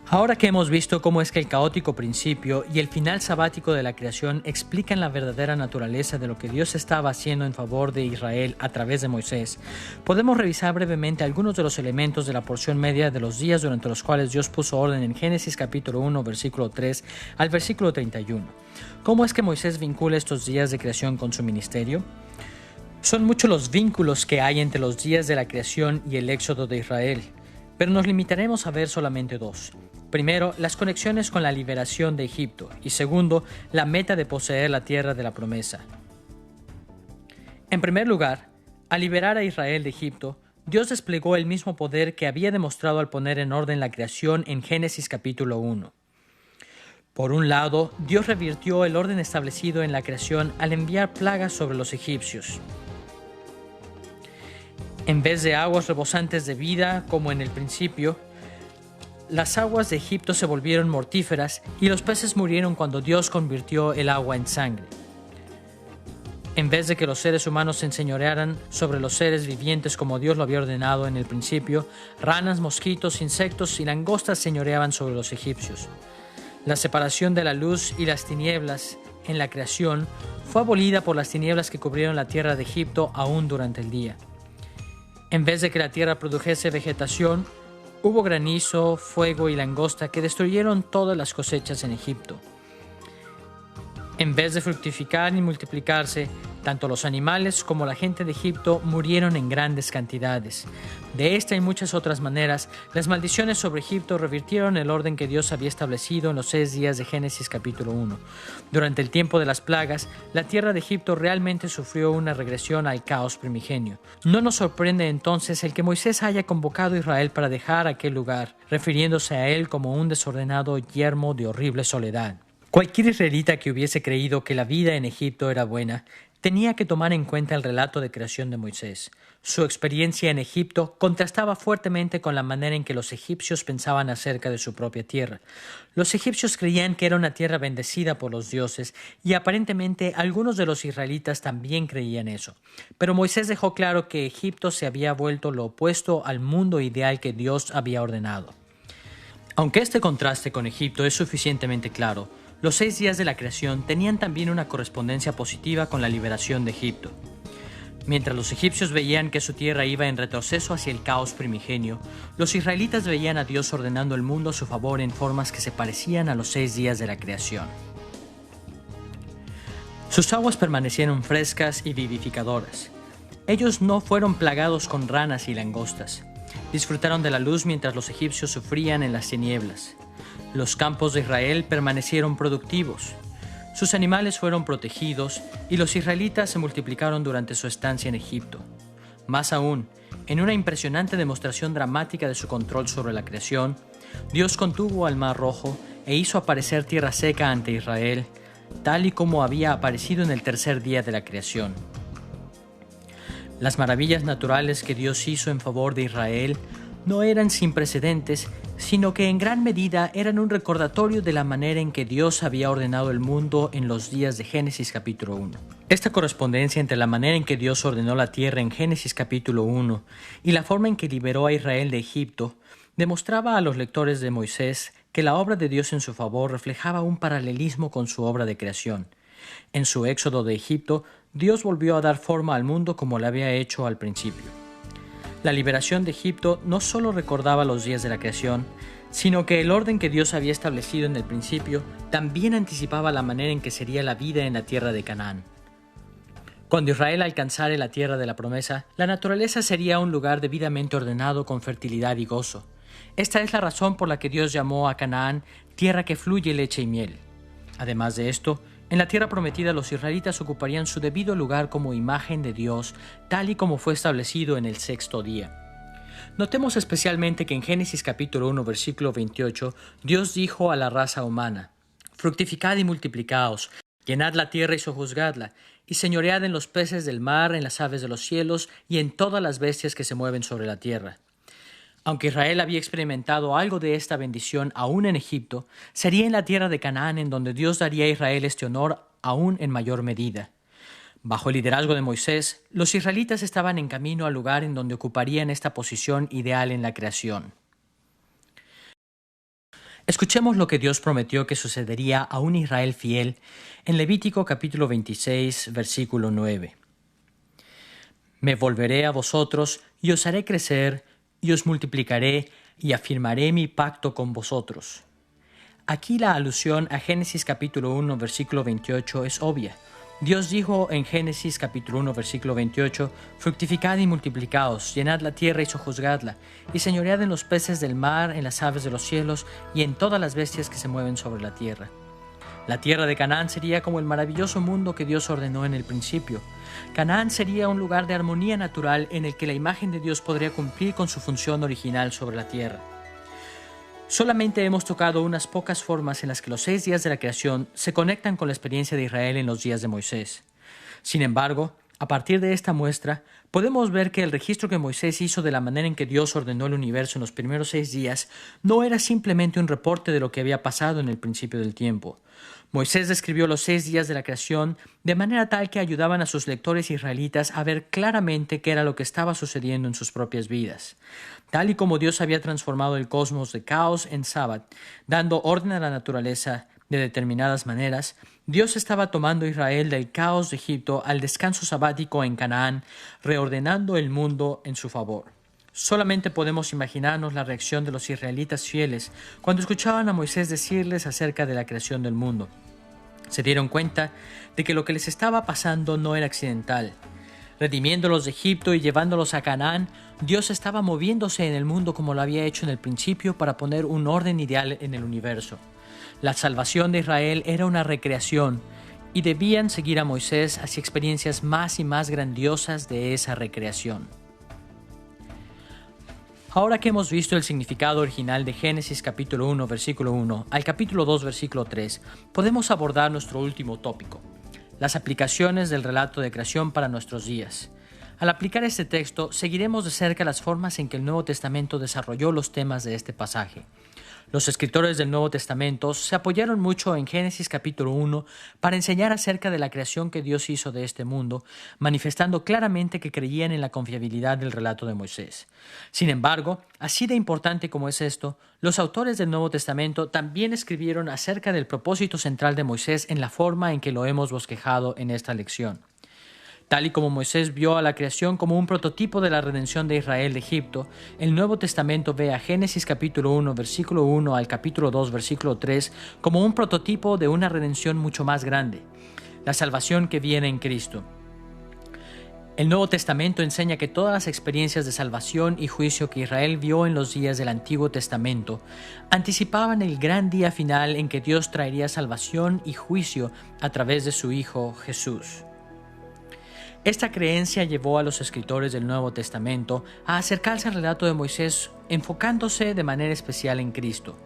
Ahora que hemos visto cómo es que el caótico principio y el final sabático de la creación explican la verdadera naturaleza de lo que Dios estaba haciendo en favor de Israel a través de Moisés, podemos revisar brevemente algunos de los elementos de la porción media de los días durante los cuales Dios puso orden en Génesis capítulo 1, versículo 3 al versículo 31. ¿Cómo es que Moisés vincula estos días de creación con su ministerio? Son muchos los vínculos que hay entre los días de la creación y el éxodo de Israel, pero nos limitaremos a ver solamente dos. Primero, las conexiones con la liberación de Egipto y segundo, la meta de poseer la tierra de la promesa. En primer lugar, al liberar a Israel de Egipto, Dios desplegó el mismo poder que había demostrado al poner en orden la creación en Génesis capítulo 1. Por un lado, Dios revirtió el orden establecido en la creación al enviar plagas sobre los egipcios. En vez de aguas rebosantes de vida, como en el principio, las aguas de Egipto se volvieron mortíferas y los peces murieron cuando Dios convirtió el agua en sangre. En vez de que los seres humanos se enseñorearan sobre los seres vivientes como Dios lo había ordenado en el principio, ranas, mosquitos, insectos y langostas señoreaban sobre los egipcios. La separación de la luz y las tinieblas en la creación fue abolida por las tinieblas que cubrieron la tierra de Egipto aún durante el día. En vez de que la tierra produjese vegetación, hubo granizo, fuego y langosta que destruyeron todas las cosechas en Egipto. En vez de fructificar y multiplicarse, tanto los animales como la gente de Egipto murieron en grandes cantidades. De esta y muchas otras maneras, las maldiciones sobre Egipto revirtieron el orden que Dios había establecido en los 6 días de Génesis capítulo 1. Durante el tiempo de las plagas, la tierra de Egipto realmente sufrió una regresión al caos primigenio. No nos sorprende entonces el que Moisés haya convocado a Israel para dejar aquel lugar, refiriéndose a él como un desordenado yermo de horrible soledad. Cualquier israelita que hubiese creído que la vida en Egipto era buena, tenía que tomar en cuenta el relato de creación de Moisés. Su experiencia en Egipto contrastaba fuertemente con la manera en que los egipcios pensaban acerca de su propia tierra. Los egipcios creían que era una tierra bendecida por los dioses y aparentemente algunos de los israelitas también creían eso. Pero Moisés dejó claro que Egipto se había vuelto lo opuesto al mundo ideal que Dios había ordenado. Aunque este contraste con Egipto es suficientemente claro, los 6 días de la creación tenían también una correspondencia positiva con la liberación de Egipto. Mientras los egipcios veían que su tierra iba en retroceso hacia el caos primigenio, los israelitas veían a Dios ordenando el mundo a su favor en formas que se parecían a los 6 días de la creación. Sus aguas permanecieron frescas y vivificadoras. Ellos no fueron plagados con ranas y langostas. Disfrutaron de la luz mientras los egipcios sufrían en las tinieblas. Los campos de Israel permanecieron productivos. Sus animales fueron protegidos y los israelitas se multiplicaron durante su estancia en Egipto. Más aún, en una impresionante demostración dramática de su control sobre la creación, Dios contuvo al Mar Rojo e hizo aparecer tierra seca ante Israel, tal y como había aparecido en el tercer día de la creación. Las maravillas naturales que Dios hizo en favor de Israel no eran sin precedentes, sino que en gran medida eran un recordatorio de la manera en que Dios había ordenado el mundo en los días de Génesis capítulo 1. Esta correspondencia entre la manera en que Dios ordenó la tierra en Génesis capítulo 1 y la forma en que liberó a Israel de Egipto demostraba a los lectores de Moisés que la obra de Dios en su favor reflejaba un paralelismo con su obra de creación. En su éxodo de Egipto, Dios volvió a dar forma al mundo como lo había hecho al principio. La liberación de Egipto no solo recordaba los días de la creación, sino que el orden que Dios había establecido en el principio también anticipaba la manera en que sería la vida en la tierra de Canaán. Cuando Israel alcanzara la tierra de la promesa, la naturaleza sería un lugar debidamente ordenado con fertilidad y gozo. Esta es la razón por la que Dios llamó a Canaán tierra que fluye leche y miel. Además de esto, en la tierra prometida los israelitas ocuparían su debido lugar como imagen de Dios, tal y como fue establecido en el sexto día. Notemos especialmente que en Génesis capítulo 1, versículo 28, Dios dijo a la raza humana: «Fructificad y multiplicaos, llenad la tierra y sojuzgadla, y señoread en los peces del mar, en las aves de los cielos y en todas las bestias que se mueven sobre la tierra». Aunque Israel había experimentado algo de esta bendición aún en Egipto, sería en la tierra de Canaán en donde Dios daría a Israel este honor aún en mayor medida. Bajo el liderazgo de Moisés, los israelitas estaban en camino al lugar en donde ocuparían esta posición ideal en la creación. Escuchemos lo que Dios prometió que sucedería a un Israel fiel en Levítico capítulo 26, versículo 9. «Me volveré a vosotros y os haré crecer, y os multiplicaré, y afirmaré mi pacto con vosotros». Aquí la alusión a Génesis capítulo 1, versículo 28 es obvia. Dios dijo en Génesis capítulo 1, versículo 28, «Fructificad y multiplicaos, llenad la tierra y sojuzgadla, y señoread en los peces del mar, en las aves de los cielos, y en todas las bestias que se mueven sobre la tierra». La tierra de Canaán sería como el maravilloso mundo que Dios ordenó en el principio. Canaán sería un lugar de armonía natural en el que la imagen de Dios podría cumplir con su función original sobre la tierra. Solamente hemos tocado unas pocas formas en las que los 6 días de la creación se conectan con la experiencia de Israel en los días de Moisés. Sin embargo, a partir de esta muestra, podemos ver que el registro que Moisés hizo de la manera en que Dios ordenó el universo en los primeros 6 días no era simplemente un reporte de lo que había pasado en el principio del tiempo. Moisés describió los 6 días de la creación de manera tal que ayudaban a sus lectores israelitas a ver claramente qué era lo que estaba sucediendo en sus propias vidas. Tal y como Dios había transformado el cosmos de caos en sábado, dando orden a la naturaleza de determinadas maneras, Dios estaba tomando a Israel del caos de Egipto al descanso sabático en Canaán, reordenando el mundo en su favor. Solamente podemos imaginarnos la reacción de los israelitas fieles cuando escuchaban a Moisés decirles acerca de la creación del mundo. Se dieron cuenta de que lo que les estaba pasando no era accidental. Redimiéndolos de Egipto y llevándolos a Canaán, Dios estaba moviéndose en el mundo como lo había hecho en el principio para poner un orden ideal en el universo. La salvación de Israel era una recreación y debían seguir a Moisés hacia experiencias más y más grandiosas de esa recreación. Ahora que hemos visto el significado original de Génesis capítulo 1, versículo 1 al capítulo 2, versículo 3, podemos abordar nuestro último tópico: las aplicaciones del relato de creación para nuestros días. Al aplicar este texto, seguiremos de cerca las formas en que el Nuevo Testamento desarrolló los temas de este pasaje. Los escritores del Nuevo Testamento se apoyaron mucho en Génesis capítulo 1 para enseñar acerca de la creación que Dios hizo de este mundo, manifestando claramente que creían en la confiabilidad del relato de Moisés. Sin embargo, así de importante como es esto, los autores del Nuevo Testamento también escribieron acerca del propósito central de Moisés en la forma en que lo hemos bosquejado en esta lección. Tal y como Moisés vio a la creación como un prototipo de la redención de Israel de Egipto, el Nuevo Testamento ve a Génesis capítulo 1, versículo 1 al capítulo 2, versículo 3 como un prototipo de una redención mucho más grande, la salvación que viene en Cristo. El Nuevo Testamento enseña que todas las experiencias de salvación y juicio que Israel vio en los días del Antiguo Testamento anticipaban el gran día final en que Dios traería salvación y juicio a través de su Hijo Jesús. Esta creencia llevó a los escritores del Nuevo Testamento a acercarse al relato de Moisés enfocándose de manera especial en Cristo.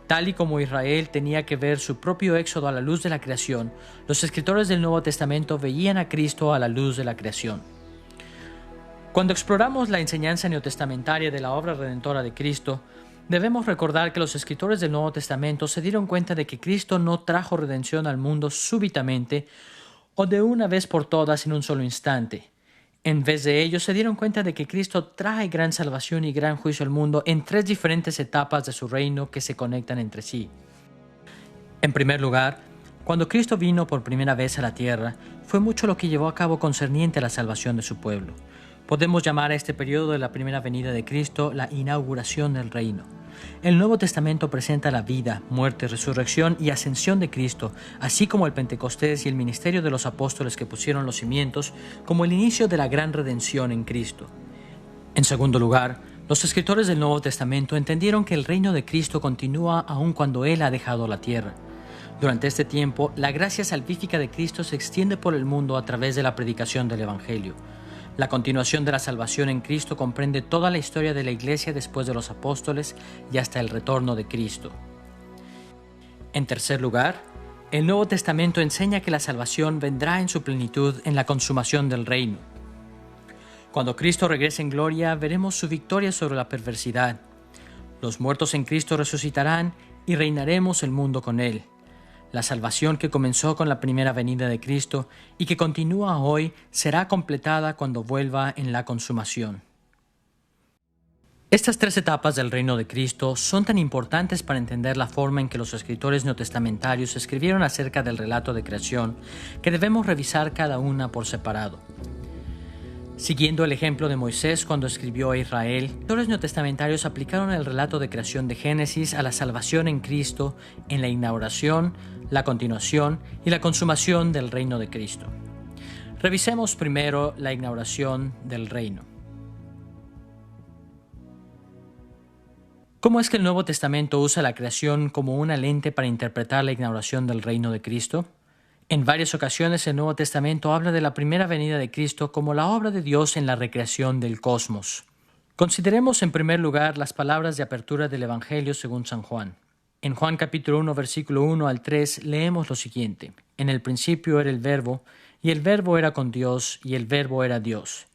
Tal y como Israel tenía que ver su propio éxodo a la luz de la creación, los escritores del Nuevo Testamento veían a Cristo a la luz de la creación. Cuando exploramos la enseñanza neotestamentaria de la obra redentora de Cristo, debemos recordar que los escritores del Nuevo Testamento se dieron cuenta de que Cristo no trajo redención al mundo súbitamente o de una vez por todas en un solo instante. En vez de ello, se dieron cuenta de que Cristo trae gran salvación y gran juicio al mundo en 3 diferentes etapas de su reino que se conectan entre sí. En primer lugar, cuando Cristo vino por primera vez a la tierra, fue mucho lo que llevó a cabo concerniente a la salvación de su pueblo. Podemos llamar a este periodo de la primera venida de Cristo la inauguración del reino. El Nuevo Testamento presenta la vida, muerte, resurrección y ascensión de Cristo, así como el Pentecostés y el ministerio de los apóstoles que pusieron los cimientos, como el inicio de la gran redención en Cristo. En segundo lugar, los escritores del Nuevo Testamento entendieron que el reino de Cristo continúa aun cuando Él ha dejado la tierra. Durante este tiempo, la gracia salvífica de Cristo se extiende por el mundo a través de la predicación del Evangelio. La continuación de la salvación en Cristo comprende toda la historia de la Iglesia después de los apóstoles y hasta el retorno de Cristo. En tercer lugar, el Nuevo Testamento enseña que la salvación vendrá en su plenitud en la consumación del reino. Cuando Cristo regrese en gloria, veremos su victoria sobre la perversidad. Los muertos en Cristo resucitarán y reinaremos el mundo con Él. La salvación que comenzó con la primera venida de Cristo y que continúa hoy será completada cuando vuelva en la consumación. Estas 3 etapas del reino de Cristo son tan importantes para entender la forma en que los escritores neotestamentarios escribieron acerca del relato de creación, que debemos revisar cada una por separado. Siguiendo el ejemplo de Moisés cuando escribió a Israel, los escritores neotestamentarios aplicaron el relato de creación de Génesis a la salvación en Cristo en la inauguración, la continuación y la consumación del reino de Cristo. Revisemos primero la inauguración del reino. ¿Cómo es que el Nuevo Testamento usa la creación como una lente para interpretar la inauguración del reino de Cristo? En varias ocasiones el Nuevo Testamento habla de la primera venida de Cristo como la obra de Dios en la recreación del cosmos. Consideremos en primer lugar las palabras de apertura del Evangelio según San Juan. En Juan capítulo 1, versículo 1 al 3 leemos lo siguiente: En el principio era el Verbo, y el Verbo era con Dios, y el Verbo era Dios.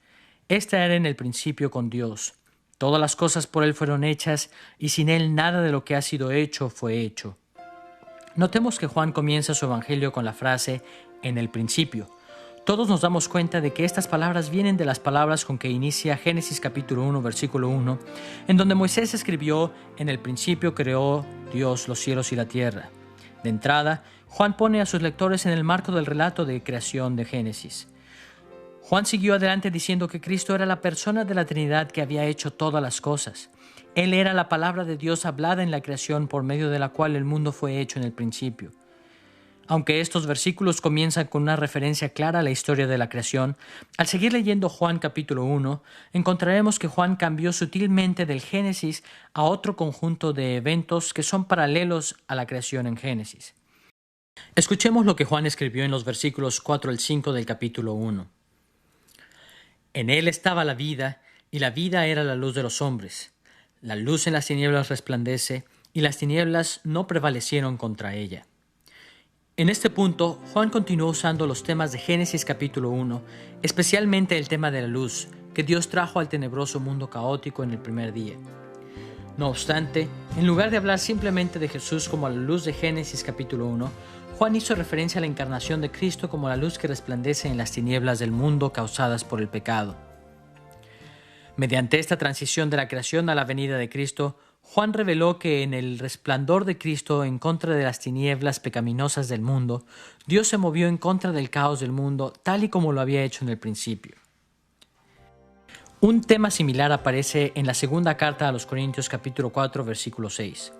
Este era en el principio con Dios. Todas las cosas por Él fueron hechas, y sin Él nada de lo que ha sido hecho fue hecho. Notemos que Juan comienza su evangelio con la frase «en el principio». Todos nos damos cuenta de que estas palabras vienen de las palabras con que inicia Génesis capítulo 1, versículo 1, en donde Moisés escribió «En el principio creó Dios los cielos y la tierra». De entrada, Juan pone a sus lectores en el marco del relato de creación de Génesis. Juan siguió adelante diciendo que Cristo era la persona de la Trinidad que había hecho todas las cosas. Él era la palabra de Dios hablada en la creación por medio de la cual el mundo fue hecho en el principio. Aunque estos versículos comienzan con una referencia clara a la historia de la creación, al seguir leyendo Juan capítulo 1, encontraremos que Juan cambió sutilmente del Génesis a otro conjunto de eventos que son paralelos a la creación en Génesis. Escuchemos lo que Juan escribió en los versículos 4 al 5 del capítulo 1. En él estaba la vida, y la vida era la luz de los hombres. La luz en las tinieblas resplandece, y las tinieblas no prevalecieron contra ella. En este punto, Juan continuó usando los temas de Génesis capítulo 1, especialmente el tema de la luz, que Dios trajo al tenebroso mundo caótico en el primer día. No obstante, en lugar de hablar simplemente de Jesús como la luz de Génesis capítulo 1, Juan hizo referencia a la encarnación de Cristo como la luz que resplandece en las tinieblas del mundo causadas por el pecado. Mediante esta transición de la creación a la venida de Cristo, Juan reveló que en el resplandor de Cristo en contra de las tinieblas pecaminosas del mundo, Dios se movió en contra del caos del mundo tal y como lo había hecho en el principio. Un tema similar aparece en la segunda carta a los Corintios capítulo 4 versículo 6.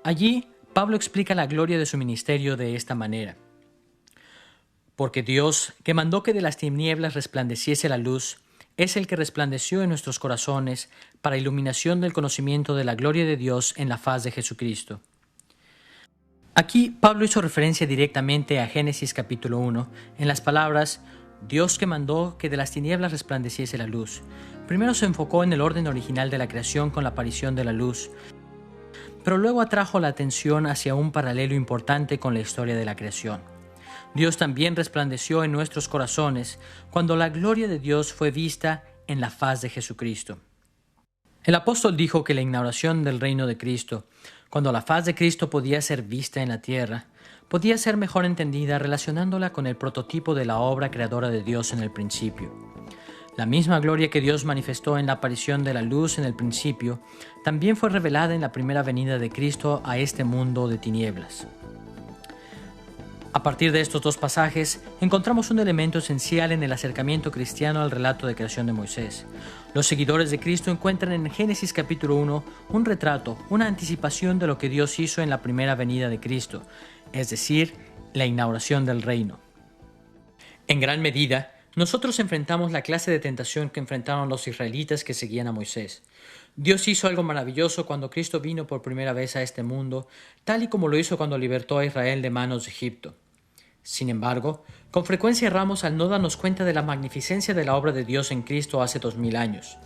Allí, Pablo explica la gloria de su ministerio de esta manera. Porque Dios, que mandó que de las tinieblas resplandeciese la luz, es el que resplandeció en nuestros corazones para iluminación del conocimiento de la gloria de Dios en la faz de Jesucristo. Aquí Pablo hizo referencia directamente a Génesis capítulo 1 en las palabras Dios que mandó que de las tinieblas resplandeciese la luz. Primero se enfocó en el orden original de la creación con la aparición de la luz, pero luego atrajo la atención hacia un paralelo importante con la historia de la creación. Dios también resplandeció en nuestros corazones cuando la gloria de Dios fue vista en la faz de Jesucristo. El apóstol dijo que la inauguración del reino de Cristo, cuando la faz de Cristo podía ser vista en la tierra, podía ser mejor entendida relacionándola con el prototipo de la obra creadora de Dios en el principio. La misma gloria que Dios manifestó en la aparición de la luz en el principio, también fue revelada en la primera venida de Cristo a este mundo de tinieblas. A partir de estos dos pasajes, encontramos un elemento esencial en el acercamiento cristiano al relato de creación de Moisés. Los seguidores de Cristo encuentran en Génesis capítulo 1 un retrato, una anticipación de lo que Dios hizo en la primera venida de Cristo, es decir, la inauguración del reino. En gran medida, nosotros enfrentamos la clase de tentación que enfrentaron los israelitas que seguían a Moisés. Dios hizo algo maravilloso cuando Cristo vino por primera vez a este mundo, tal y como lo hizo cuando libertó a Israel de manos de Egipto. Sin embargo, con frecuencia erramos al no darnos cuenta de la magnificencia de la obra de Dios en Cristo hace 2000 años.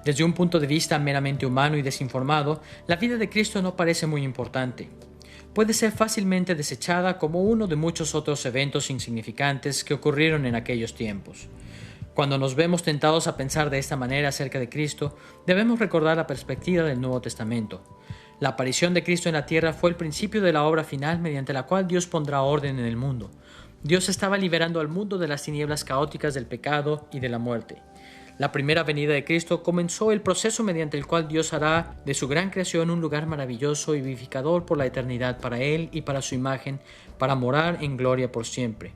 Desde un punto de vista meramente humano y desinformado, la vida de Cristo no parece muy importante. Puede ser fácilmente desechada como uno de muchos otros eventos insignificantes que ocurrieron en aquellos tiempos. Cuando nos vemos tentados a pensar de esta manera acerca de Cristo, debemos recordar la perspectiva del Nuevo Testamento. La aparición de Cristo en la tierra fue el principio de la obra final mediante la cual Dios pondrá orden en el mundo. Dios estaba liberando al mundo de las tinieblas caóticas del pecado y de la muerte. La primera venida de Cristo comenzó el proceso mediante el cual Dios hará de su gran creación un lugar maravilloso y vivificador por la eternidad para Él y para su imagen, para morar en gloria por siempre.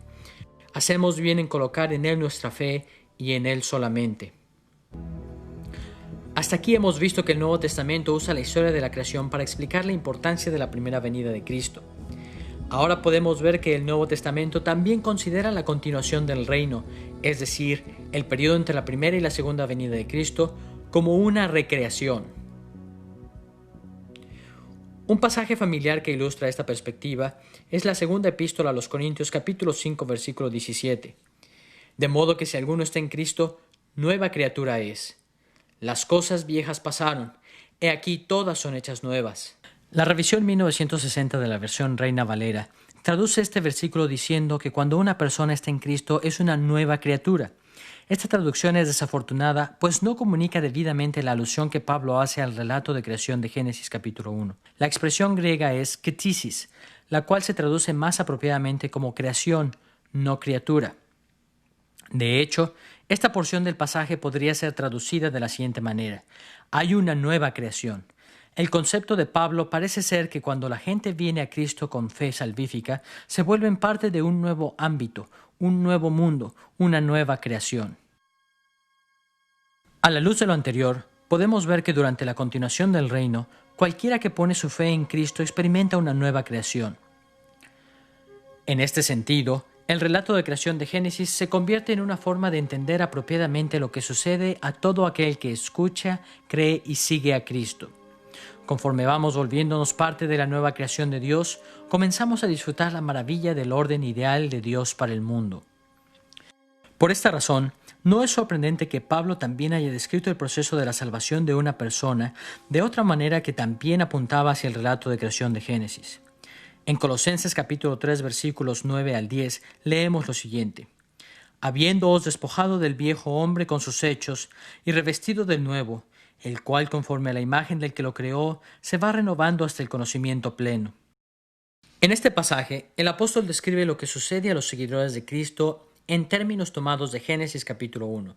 Hacemos bien en colocar en Él nuestra fe y en Él solamente. Hasta aquí hemos visto que el Nuevo Testamento usa la historia de la creación para explicar la importancia de la primera venida de Cristo. Ahora podemos ver que el Nuevo Testamento también considera la continuación del reino, es decir, el periodo entre la primera y la segunda venida de Cristo, como una recreación. Un pasaje familiar que ilustra esta perspectiva es la segunda epístola a los Corintios capítulo 5 versículo 17. De modo que si alguno está en Cristo, nueva criatura es. Las cosas viejas pasaron, he aquí todas son hechas nuevas. La revisión 1960 de la versión Reina Valera traduce este versículo diciendo que cuando una persona está en Cristo es una nueva criatura. Esta traducción es desafortunada, pues no comunica debidamente la alusión que Pablo hace al relato de creación de Génesis capítulo 1. La expresión griega es ktisis, la cual se traduce más apropiadamente como creación, no criatura. De hecho, esta porción del pasaje podría ser traducida de la siguiente manera: hay una nueva creación. El concepto de Pablo parece ser que cuando la gente viene a Cristo con fe salvífica, se vuelven parte de un nuevo ámbito, un nuevo mundo, una nueva creación. A la luz de lo anterior, podemos ver que durante la continuación del reino, cualquiera que pone su fe en Cristo experimenta una nueva creación. En este sentido, el relato de creación de Génesis se convierte en una forma de entender apropiadamente lo que sucede a todo aquel que escucha, cree y sigue a Cristo. Conforme vamos volviéndonos parte de la nueva creación de Dios, comenzamos a disfrutar la maravilla del orden ideal de Dios para el mundo. Por esta razón, no es sorprendente que Pablo también haya descrito el proceso de la salvación de una persona de otra manera que también apuntaba hacia el relato de creación de Génesis. En Colosenses capítulo 3 versículos 9 al 10 leemos lo siguiente: habiéndoos despojado del viejo hombre con sus hechos y revestido del nuevo, el cual conforme a la imagen del que lo creó se va renovando hasta el conocimiento pleno. En este pasaje, el apóstol describe lo que sucede a los seguidores de Cristo en términos tomados de Génesis capítulo 1.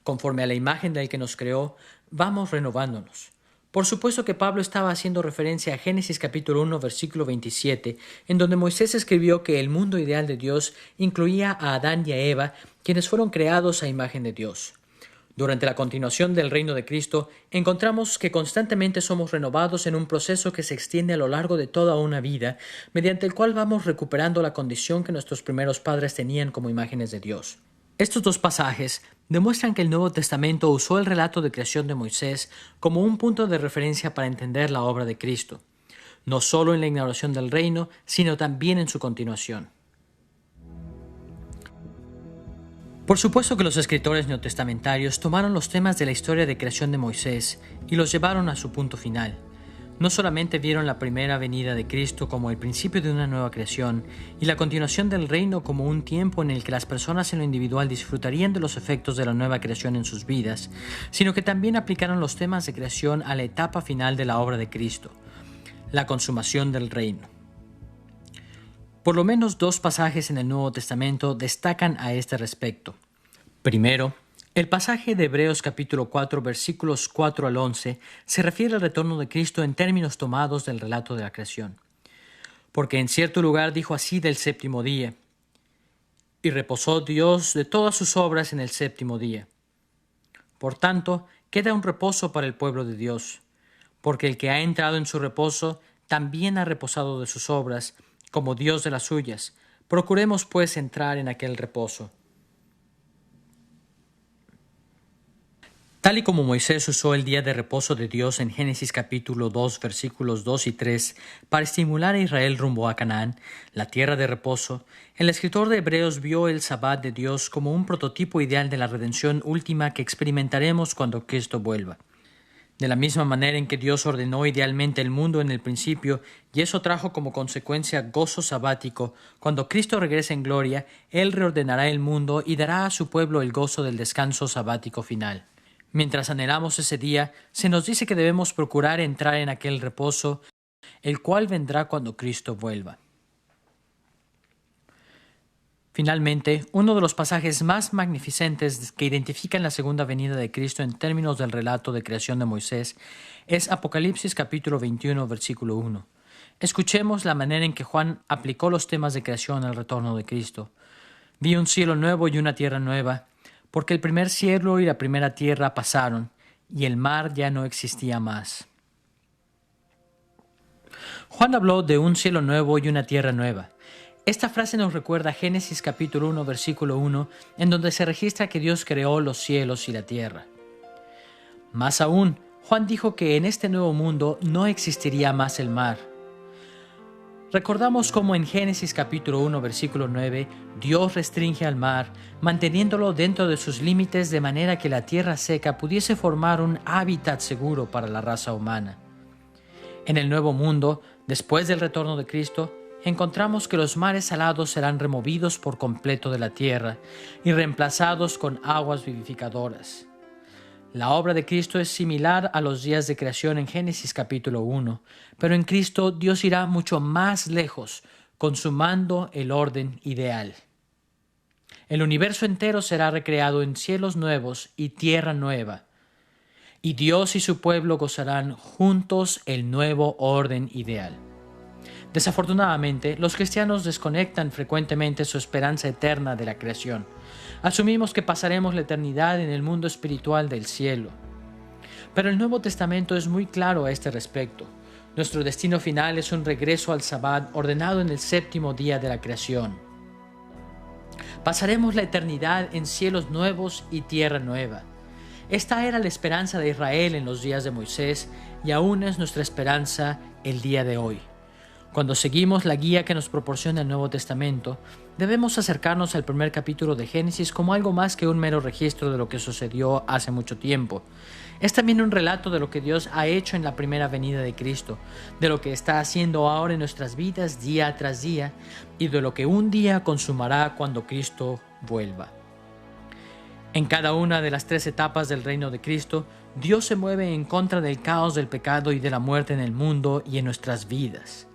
Conforme a la imagen del que nos creó, vamos renovándonos. Por supuesto que Pablo estaba haciendo referencia a Génesis capítulo 1 versículo 27, en donde Moisés escribió que el mundo ideal de Dios incluía a Adán y a Eva, quienes fueron creados a imagen de Dios. Durante la continuación del reino de Cristo, encontramos que constantemente somos renovados en un proceso que se extiende a lo largo de toda una vida, mediante el cual vamos recuperando la condición que nuestros primeros padres tenían como imágenes de Dios. Estos dos pasajes demuestran que el Nuevo Testamento usó el relato de creación de Moisés como un punto de referencia para entender la obra de Cristo, no solo en la inauguración del reino, sino también en su continuación. Por supuesto que los escritores neotestamentarios tomaron los temas de la historia de creación de Moisés y los llevaron a su punto final. No solamente vieron la primera venida de Cristo como el principio de una nueva creación y la continuación del reino como un tiempo en el que las personas en lo individual disfrutarían de los efectos de la nueva creación en sus vidas, sino que también aplicaron los temas de creación a la etapa final de la obra de Cristo, la consumación del reino. Por lo menos dos pasajes en el Nuevo Testamento destacan a este respecto. Primero, El pasaje de Hebreos capítulo 4 versículos 4 al 11 se refiere al retorno de Cristo en términos tomados del relato de la creación. Porque en cierto lugar dijo así del séptimo día, y reposó Dios de todas sus obras en el séptimo día. Por tanto, queda un reposo para el pueblo de Dios, porque el que ha entrado en su reposo también ha reposado de sus obras, como Dios de las suyas. Procuremos pues entrar en aquel reposo. Tal y como Moisés usó el día de reposo de Dios en Génesis capítulo 2 versículos 2 y 3 para estimular a Israel rumbo a Canaán, la tierra de reposo, el escritor de Hebreos vio el Sabbat de Dios como un prototipo ideal de la redención última que experimentaremos cuando Cristo vuelva. De la misma manera en que Dios ordenó idealmente el mundo en el principio, y eso trajo como consecuencia gozo sabático, cuando Cristo regrese en gloria, Él reordenará el mundo y dará a su pueblo el gozo del descanso sabático final. Mientras anhelamos ese día, se nos dice que debemos procurar entrar en aquel reposo, el cual vendrá cuando Cristo vuelva. Finalmente, uno de los pasajes más magnificentes que identifican la segunda venida de Cristo en términos del relato de creación de Moisés es Apocalipsis capítulo 21, versículo 1. Escuchemos la manera en que Juan aplicó los temas de creación al retorno de Cristo. Vi un cielo nuevo y una tierra nueva, porque el primer cielo y la primera tierra pasaron, y el mar ya no existía más. Juan habló de un cielo nuevo y una tierra nueva. Esta frase nos recuerda a Génesis capítulo 1, versículo 1, en donde se registra que Dios creó los cielos y la tierra. Más aún, Juan dijo que en este nuevo mundo no existiría más el mar. Recordamos cómo en Génesis capítulo 1, versículo 9, Dios restringe al mar, manteniéndolo dentro de sus límites de manera que la tierra seca pudiese formar un hábitat seguro para la raza humana. En el nuevo mundo, después del retorno de Cristo, encontramos que los mares salados serán removidos por completo de la tierra y reemplazados con aguas vivificadoras. La obra de Cristo es similar a los días de creación en Génesis capítulo 1, pero en Cristo Dios irá mucho más lejos, consumando el orden ideal. El universo entero será recreado en cielos nuevos y tierra nueva, y Dios y su pueblo gozarán juntos el nuevo orden ideal. Desafortunadamente, los cristianos desconectan frecuentemente su esperanza eterna de la creación. Asumimos que pasaremos la eternidad en el mundo espiritual del cielo. Pero el Nuevo Testamento es muy claro a este respecto. Nuestro destino final es un regreso al Sabbat ordenado en el séptimo día de la creación. Pasaremos la eternidad en cielos nuevos y tierra nueva. Esta era la esperanza de Israel en los días de Moisés y aún es nuestra esperanza el día de hoy. Cuando seguimos la guía que nos proporciona el Nuevo Testamento, debemos acercarnos al primer capítulo de Génesis como algo más que un mero registro de lo que sucedió hace mucho tiempo. Es también un relato de lo que Dios ha hecho en la primera venida de Cristo, de lo que está haciendo ahora en nuestras vidas día tras día y de lo que un día consumará cuando Cristo vuelva. En cada una de las 3 etapas del reino de Cristo, Dios se mueve en contra del caos del pecado y de la muerte en el mundo y en nuestras vidas.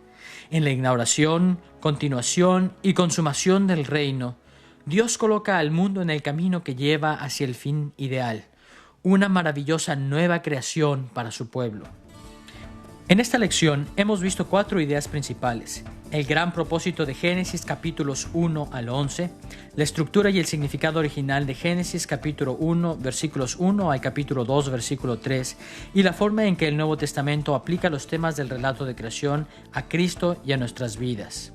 En la inauguración, continuación y consumación del reino, Dios coloca al mundo en el camino que lleva hacia el fin ideal, una maravillosa nueva creación para su pueblo. En esta lección hemos visto 4 ideas principales: el gran propósito de Génesis capítulos 1 al 11, la estructura y el significado original de Génesis capítulo 1 versículos 1 al capítulo 2 versículo 3 y la forma en que el Nuevo Testamento aplica los temas del relato de creación a Cristo y a nuestras vidas.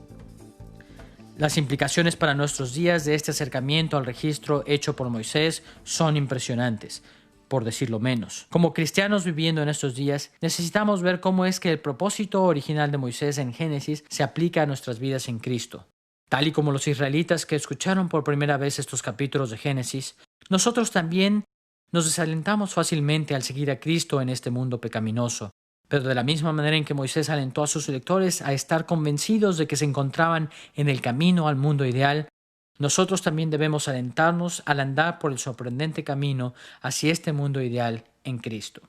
Las implicaciones para nuestros días de este acercamiento al registro hecho por Moisés son impresionantes, por decirlo menos. Como cristianos viviendo en estos días, necesitamos ver cómo es que el propósito original de Moisés en Génesis se aplica a nuestras vidas en Cristo. Tal y como los israelitas que escucharon por primera vez estos capítulos de Génesis, nosotros también nos desalentamos fácilmente al seguir a Cristo en este mundo pecaminoso. Pero de la misma manera en que Moisés alentó a sus lectores a estar convencidos de que se encontraban en el camino al mundo ideal, nosotros también debemos alentarnos al andar por el sorprendente camino hacia este mundo ideal en Cristo.